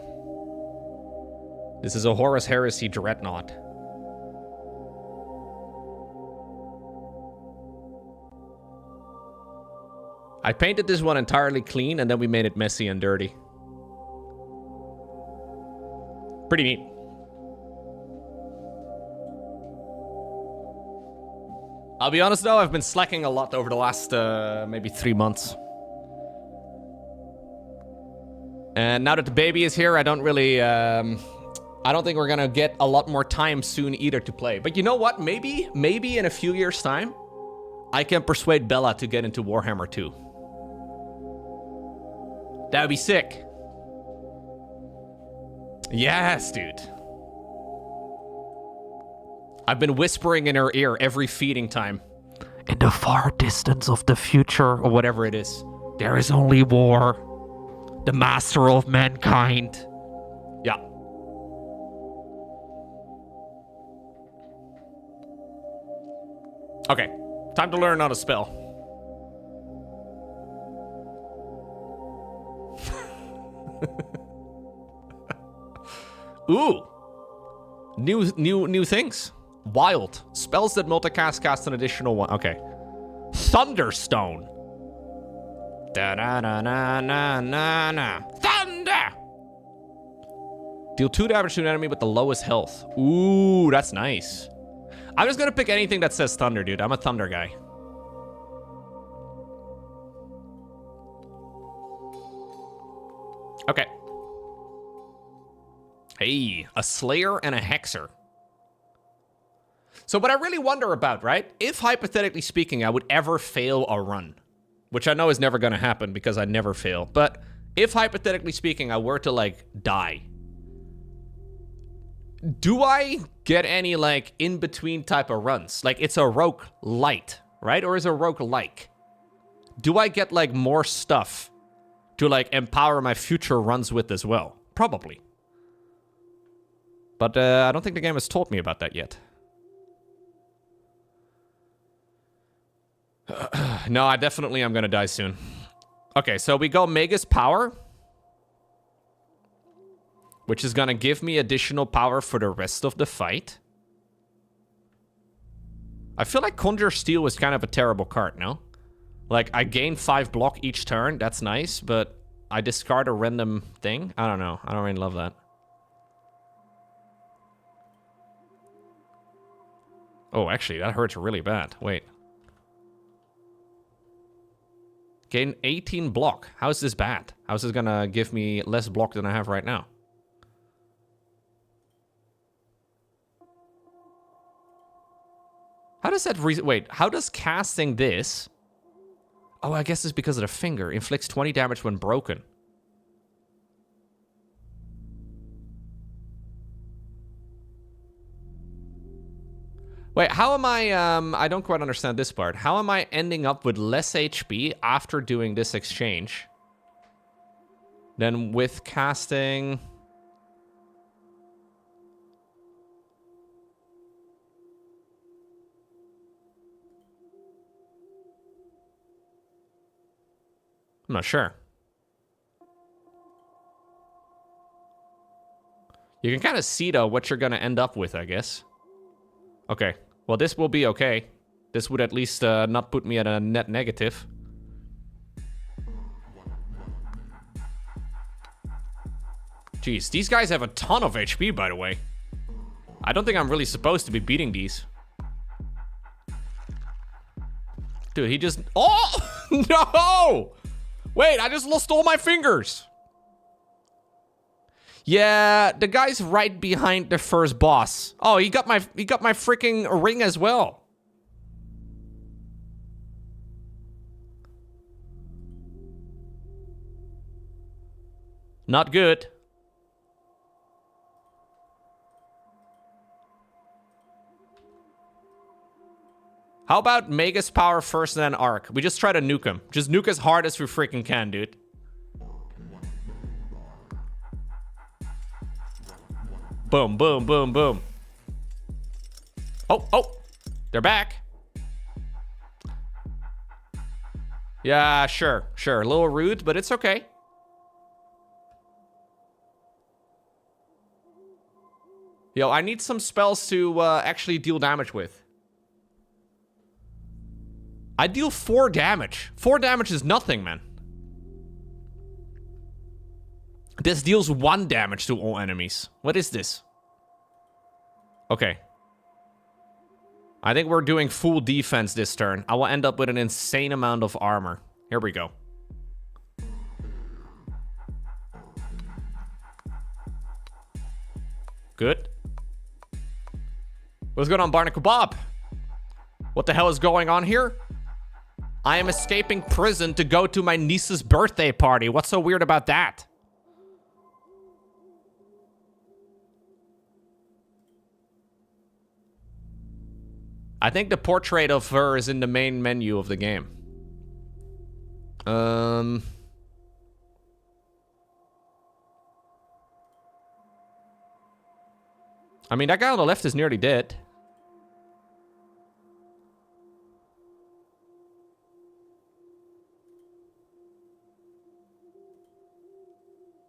This is a Horus Heresy Dreadnought. I painted this one entirely clean, and then we made it messy and dirty. Pretty neat. I'll be honest though, I've been slacking a lot over the last maybe 3 months. And now that the baby is here, I don't really, I don't think we're gonna get a lot more time soon either to play. But you know what? Maybe in a few years' time, I can persuade Bella to get into Warhammer 2. That would be sick. Yes, dude. I've been whispering in her ear every feeding time. In the far distance of the future, or whatever it is, there is only war. The master of mankind. Yeah. Okay, time to learn how to spell. Ooh. New things. Wild. Spells that multicast cast an additional one. Okay. Thunderstone. Da-na-na-na-na-na-na. Thunder! Deal 2 damage to an enemy with the lowest health. Ooh, that's nice. I'm just gonna pick anything that says thunder, dude. I'm a thunder guy. Okay. Hey, a Slayer and a Hexer. So what I really wonder about, right? If, hypothetically speaking, I would ever fail a run, which I know is never going to happen because I never fail, but if, hypothetically speaking, I were to, like, die, do I get any, like, in-between type of runs? Like, it's a rogue light, right? Or is it a roguelike? Do I get, like, more stuff to, like, empower my future runs with as well? Probably. But I don't think the game has told me about that yet. No, I definitely am going to die soon. Okay, so we go Magus Power, which is going to give me additional power for the rest of the fight. I feel like Conjure Steel was kind of a terrible card, no? Like, I gain 5 block each turn. That's nice, but I discard a random thing. I don't know. I don't really love that. Oh, actually, that hurts really bad. Wait. Gain 18 block. How is this bad? How is this gonna give me less block than I have right now? How does that wait, how does casting this... Oh, I guess it's because of the finger. Inflicts 20 damage when broken. Wait, how am I don't quite understand this part. How am I ending up with less HP after doing this exchange than with casting? I'm not sure. You can kind of see, though, what you're going to end up with, I guess. Okay. Well, this will be okay. This would at least not put me at a net negative. Jeez, these guys have a ton of HP, by the way. I don't think I'm really supposed to be beating these. Dude, he just... Oh! No! Wait, I just lost all my fingers. Yeah, the guy's right behind the first boss. Oh, he got my freaking ring as well. Not good. How about Magus power first and then Arc? We just try to nuke him. Just nuke as hard as we freaking can, dude. Boom, boom, boom, boom. Oh, oh. They're back. Yeah, sure, sure. A little rude, but it's okay. Yo, I need some spells to actually deal damage with. I deal 4 damage. 4 damage is nothing, man. This deals 1 damage to all enemies. What is this? Okay. I think we're doing full defense this turn. I will end up with an insane amount of armor. Here we go. Good. What's going on, Barnacle Bob? What the hell is going on here? I am escaping prison to go to my niece's birthday party. What's so weird about that? I think the portrait of her is in the main menu of the game. I mean, that guy on the left is nearly dead.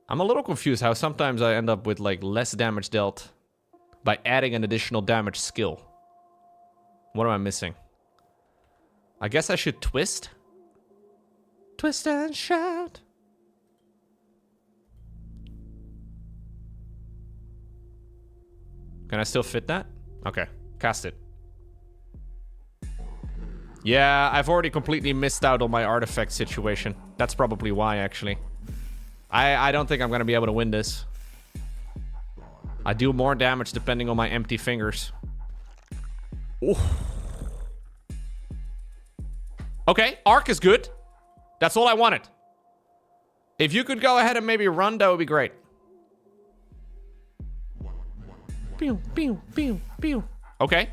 I'm a little confused how sometimes I end up with, like, less damage dealt by adding an additional damage skill. What am I missing? I guess I should twist? Twist and shout. Can I still fit that? Okay, cast it. Yeah, I've already completely missed out on my artifact situation. That's probably why, actually. I don't think I'm gonna be able to win this. I deal more damage depending on my empty fingers. Ooh. Okay, Arc is good. That's all I wanted. If you could go ahead and maybe run, that would be great. Pew, pew, pew, pew. Okay.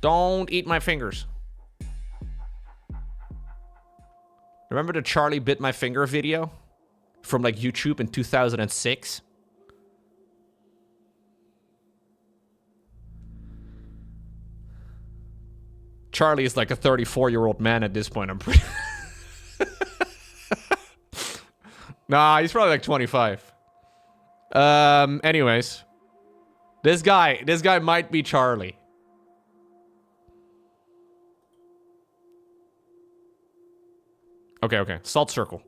Don't eat my fingers. Remember the Charlie bit my finger video? From like YouTube in 2006? Charlie is like a 34-year-old man at this point, I'm pretty... Nah, he's probably like 25. Anyways. This guy might be Charlie. Okay, okay. Salt circle.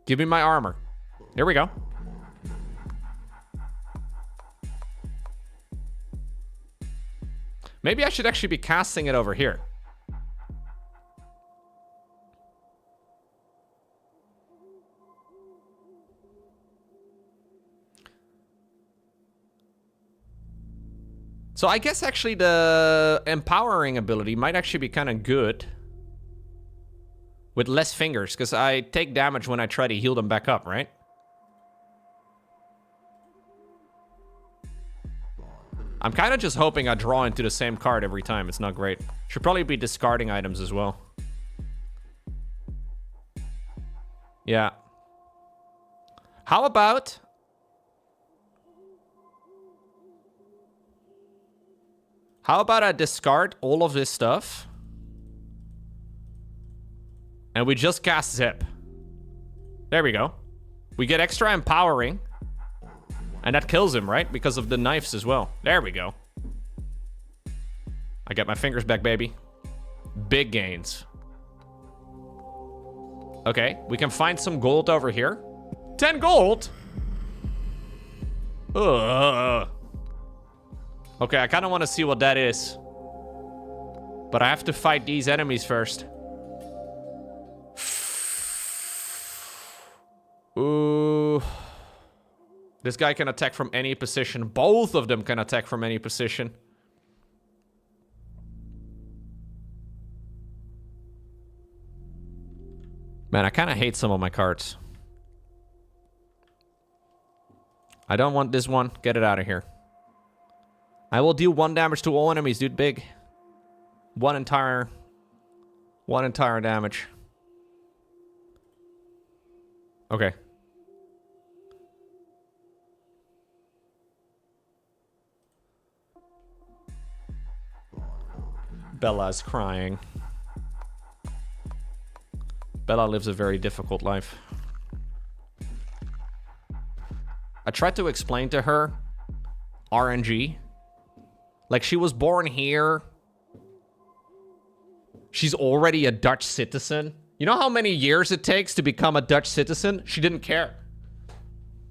Give me my armor. Here we go. Maybe I should actually be casting it over here. So I guess actually the empowering ability might actually be kind of good. With less fingers, because I take damage when I try to heal them back up, right? I'm kind of just hoping I draw into the same card every time. It's not great. Should probably be discarding items as well. Yeah. How about... How about I discard all of this stuff? And we just cast Zip. There we go. We get extra empowering. And that kills him, right? Because of the knives as well. There we go. I got my fingers back, baby. Big gains. Okay, we can find some gold over here. 10 gold? Ugh. Okay, I kind of want to see what that is. But I have to fight these enemies first. Ooh. This guy can attack from any position. Both of them can attack from any position. Man, I kind of hate some of my cards. I don't want this one. Get it out of here. I will deal 1 damage to all enemies, dude. Big. One entire damage. Okay. Bella's crying. Bella lives a very difficult life. I tried to explain to her RNG. Like, she was born here. She's already a Dutch citizen. You know how many years it takes to become a Dutch citizen? She didn't care.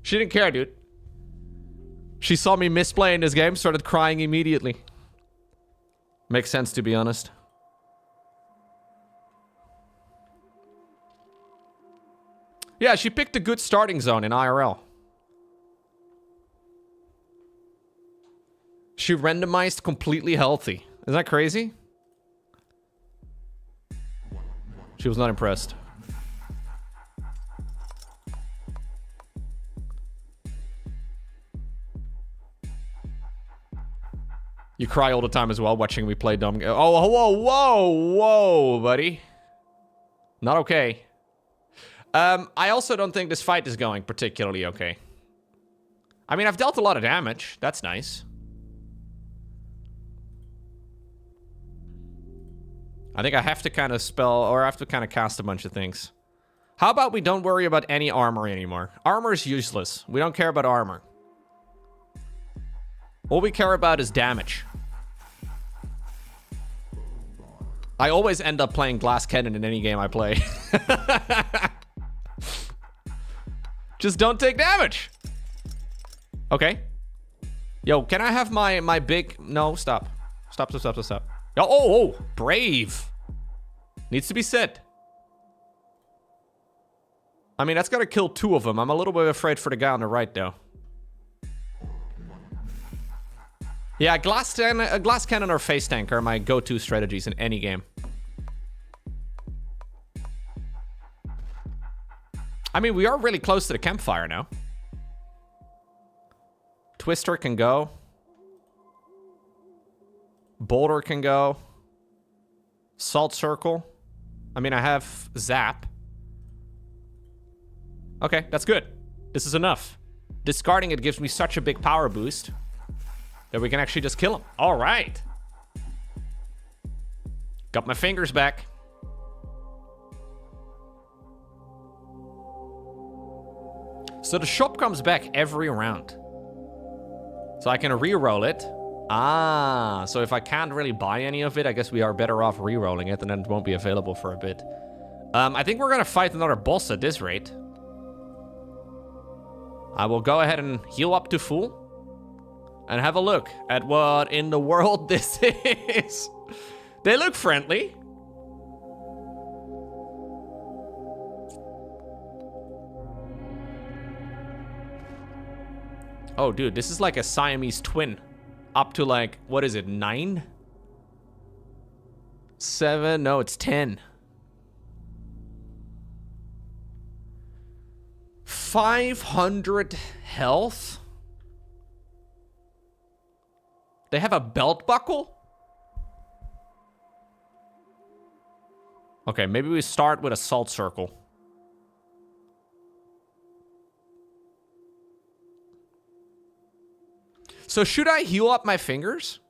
She didn't care, dude. She saw me misplaying this game, started crying immediately. Makes sense, to be honest. Yeah, she picked a good starting zone in IRL. She randomized completely healthy. Isn't that crazy? She was not impressed. You cry all the time as well watching me play dumb. Oh, whoa, buddy. Not okay. I also don't think this fight is going particularly okay. I mean, I've dealt a lot of damage. That's nice. I think I have to kind of spell, or I have to kind of cast a bunch of things. How about we don't worry about any armor anymore? Armor is useless. We don't care about armor. All we care about is damage. I always end up playing glass cannon in any game I play. Just don't take damage. Okay. Yo, can I have my big... No, stop. Stop. Oh, brave. Needs to be said. I mean, that's gotta kill 2 of them. I'm a little bit afraid for the guy on the right, though. Yeah, glass cannon or face tank are my go-to strategies in any game. I mean, we are really close to the campfire now. Twister can go. Boulder can go. Salt circle. I mean, I have zap. Okay, that's good. This is enough. Discarding it gives me such a big power boost that we can actually just kill him. All right. Got my fingers back. So the shop comes back every round. So I can re-roll it. Ah, so if I can't really buy any of it, I guess we are better off re-rolling it, and then it won't be available for a bit. I think we're gonna fight another boss at this rate. I will go ahead and heal up to full. And have a look at what in the world this is. They look friendly. Oh, dude, this is like a Siamese twin. Up to like, what is it, 9? 7? No, it's 10. 500 health? They have a belt buckle? Okay, maybe we start with a salt circle. So should I heal up my fingers?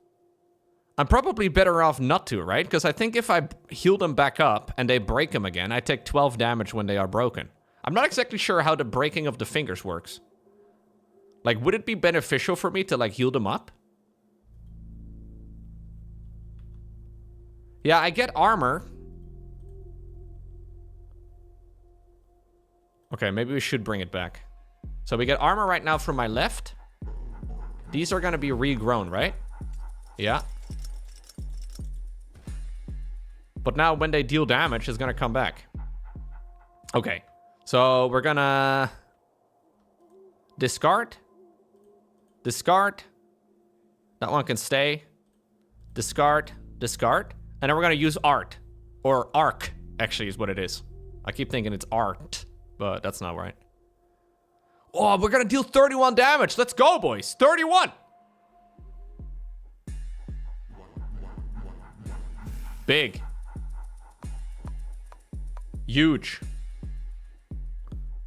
I'm probably better off not to, right? Because I think if I heal them back up and they break them again, I take 12 damage when they are broken. I'm not exactly sure how the breaking of the fingers works. Like, would it be beneficial for me to, like, heal them up? Yeah, I get armor. Okay, maybe we should bring it back. So we get armor right now from my left. These are gonna be regrown, right? Yeah. But now when they deal damage, it's gonna come back. Okay. So we're gonna... discard. Discard. That one can stay. Discard. Discard. And then we're gonna use art. Or arc, actually, is what it is. I keep thinking it's art, but that's not right. Oh, we're gonna deal 31 damage. Let's go, boys. 31. Big. Huge.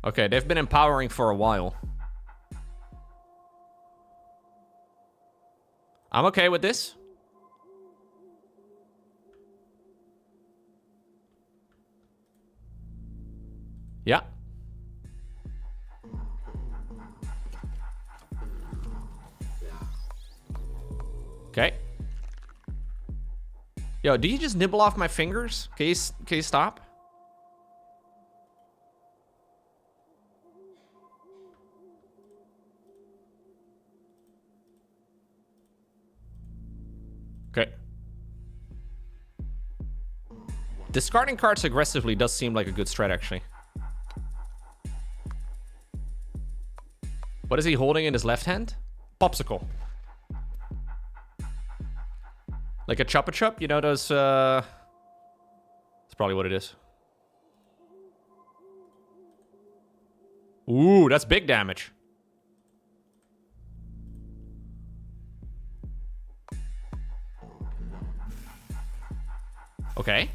Okay, they've been empowering for a while. I'm okay with this. Yeah. Okay. Yo, do you just nibble off my fingers? Can you stop? Okay. Discarding cards aggressively does seem like a good strat, actually. What is he holding in his left hand? Popsicle. Like a Chupa Chup? You know those, that's probably what it is. Ooh, that's big damage. Okay.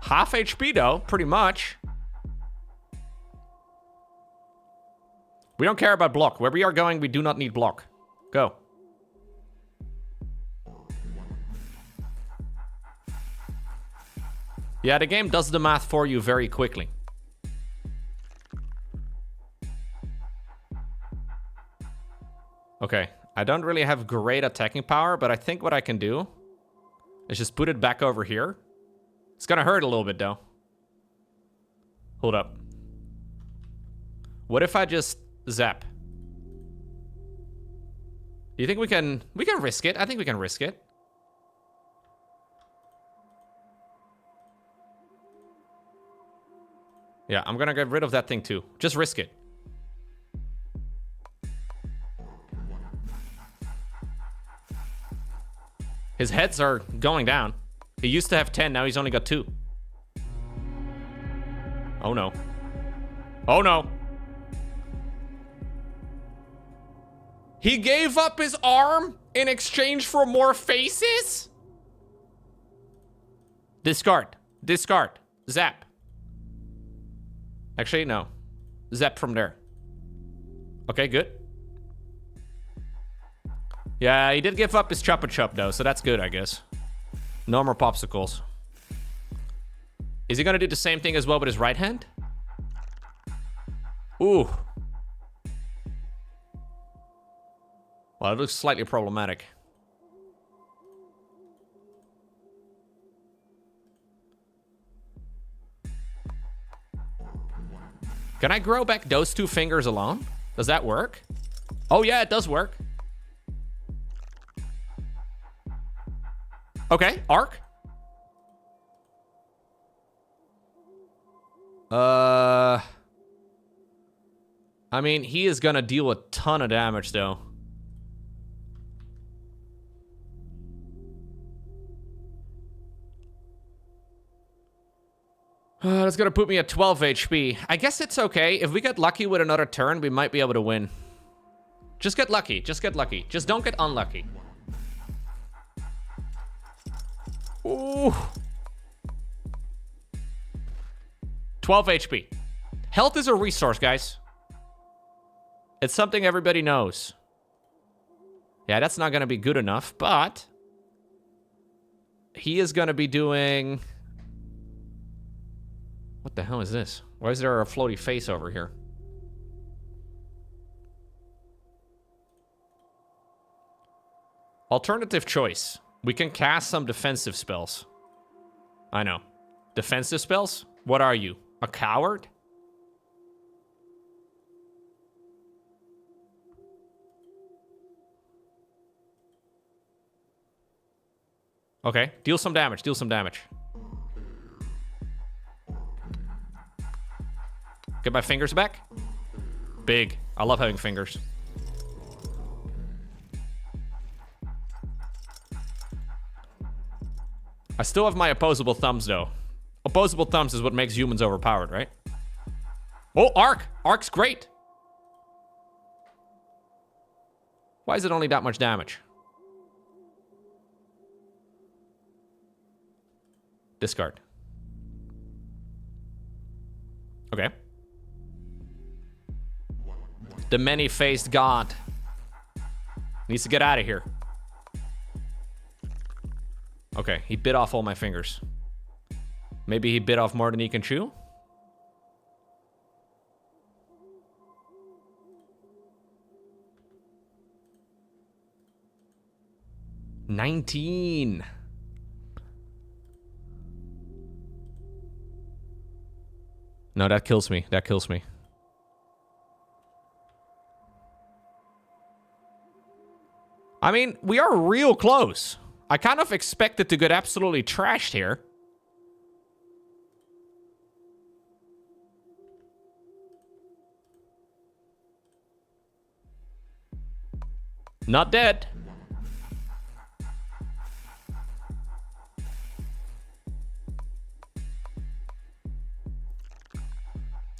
Half HP though, pretty much. We don't care about block. Where we are going, we do not need block. Go. Yeah, the game does the math for you very quickly. Okay, I don't really have great attacking power, but I think what I can do is just put it back over here. It's gonna hurt a little bit though. Hold up. What if I just zap? Do you think we can risk it? I think we can risk it. Yeah, I'm gonna get rid of that thing too. Just risk it. His heads are going down. He used to have 10, now he's only got 2. Oh no. Oh no. He gave up his arm in exchange for more faces? Discard. Discard. Zap. Actually, no. Zap from there. Okay, good. Yeah, he did give up his Chupa Chup though, so that's good, I guess. No more popsicles. Is he gonna do the same thing as well with his right hand? Ooh. Well, it looks slightly problematic. Can I grow back those 2 fingers alone? Does that work? Oh yeah, it does work. Okay, arc. I mean, he is gonna deal a ton of damage though. That's gonna put me at 12 HP. I guess it's okay. If we get lucky with another turn, we might be able to win. Just get lucky. Just get lucky. Just don't get unlucky. Ooh. 12 HP. Health is a resource, guys. It's something everybody knows. Yeah, that's not gonna be good enough, but he is gonna be doing... What the hell is this? Why is there a floaty face over here? Alternative choice. We can cast some defensive spells. I know. Defensive spells? What are you? A coward? Okay, deal some damage, deal some damage. Get my fingers back. Big. I love having fingers. I still have my opposable thumbs, though. Opposable thumbs is what makes humans overpowered, right? Oh, Arc! Arc's great! Why is it only that much damage? Discard. Okay. The many-faced god needs to get out of here. Okay, he bit off all my fingers. Maybe he bit off more than he can chew? $19. No, that kills me. That kills me. I mean, we are real close. I kind of expected to get absolutely trashed here. Not dead.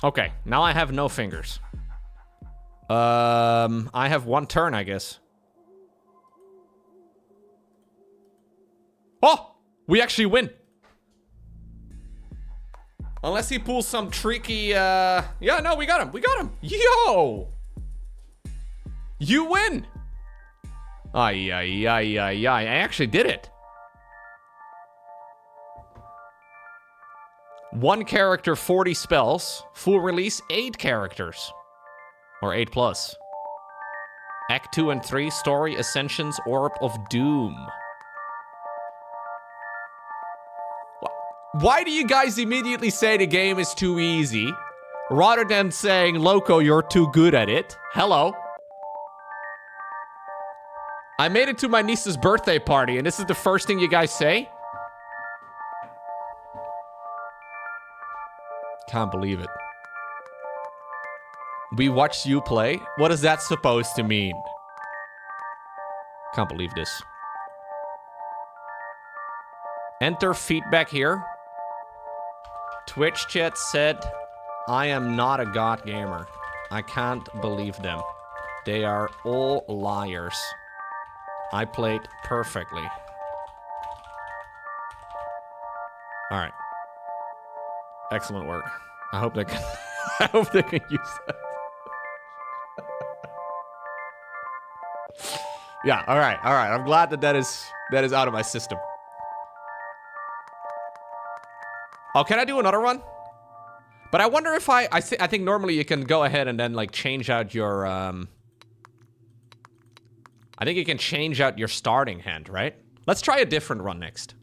Okay, now I have no fingers. I have one turn, I guess. Oh! We actually win. Unless he pulls some tricky, Yeah, no, we got him. We got him. Yo! You win! Ay, ay, ay, ay, ay. I actually did it. One character, 40 spells. Full release, 8 characters. Or 8 plus. Act 2 and 3, Story, Ascensions, Orb of Doom. Why do you guys immediately say the game is too easy, rather than saying, Loco, you're too good at it? Hello? I made it to my niece's birthday party, and this is the first thing you guys say? Can't believe it. We watched you play? What is that supposed to mean? Can't believe this. Enter feedback here. Twitch chat said, I am not a god gamer. I can't believe them. They are all liars. I played perfectly. Alright. Excellent work. I hope they can I hope they can use that. Yeah, alright. I'm glad that is out of my system. Oh, can I do another one? But I wonder if I think normally you can go ahead and then like change out your I think you can change out your starting hand, right? Let's try a different run next.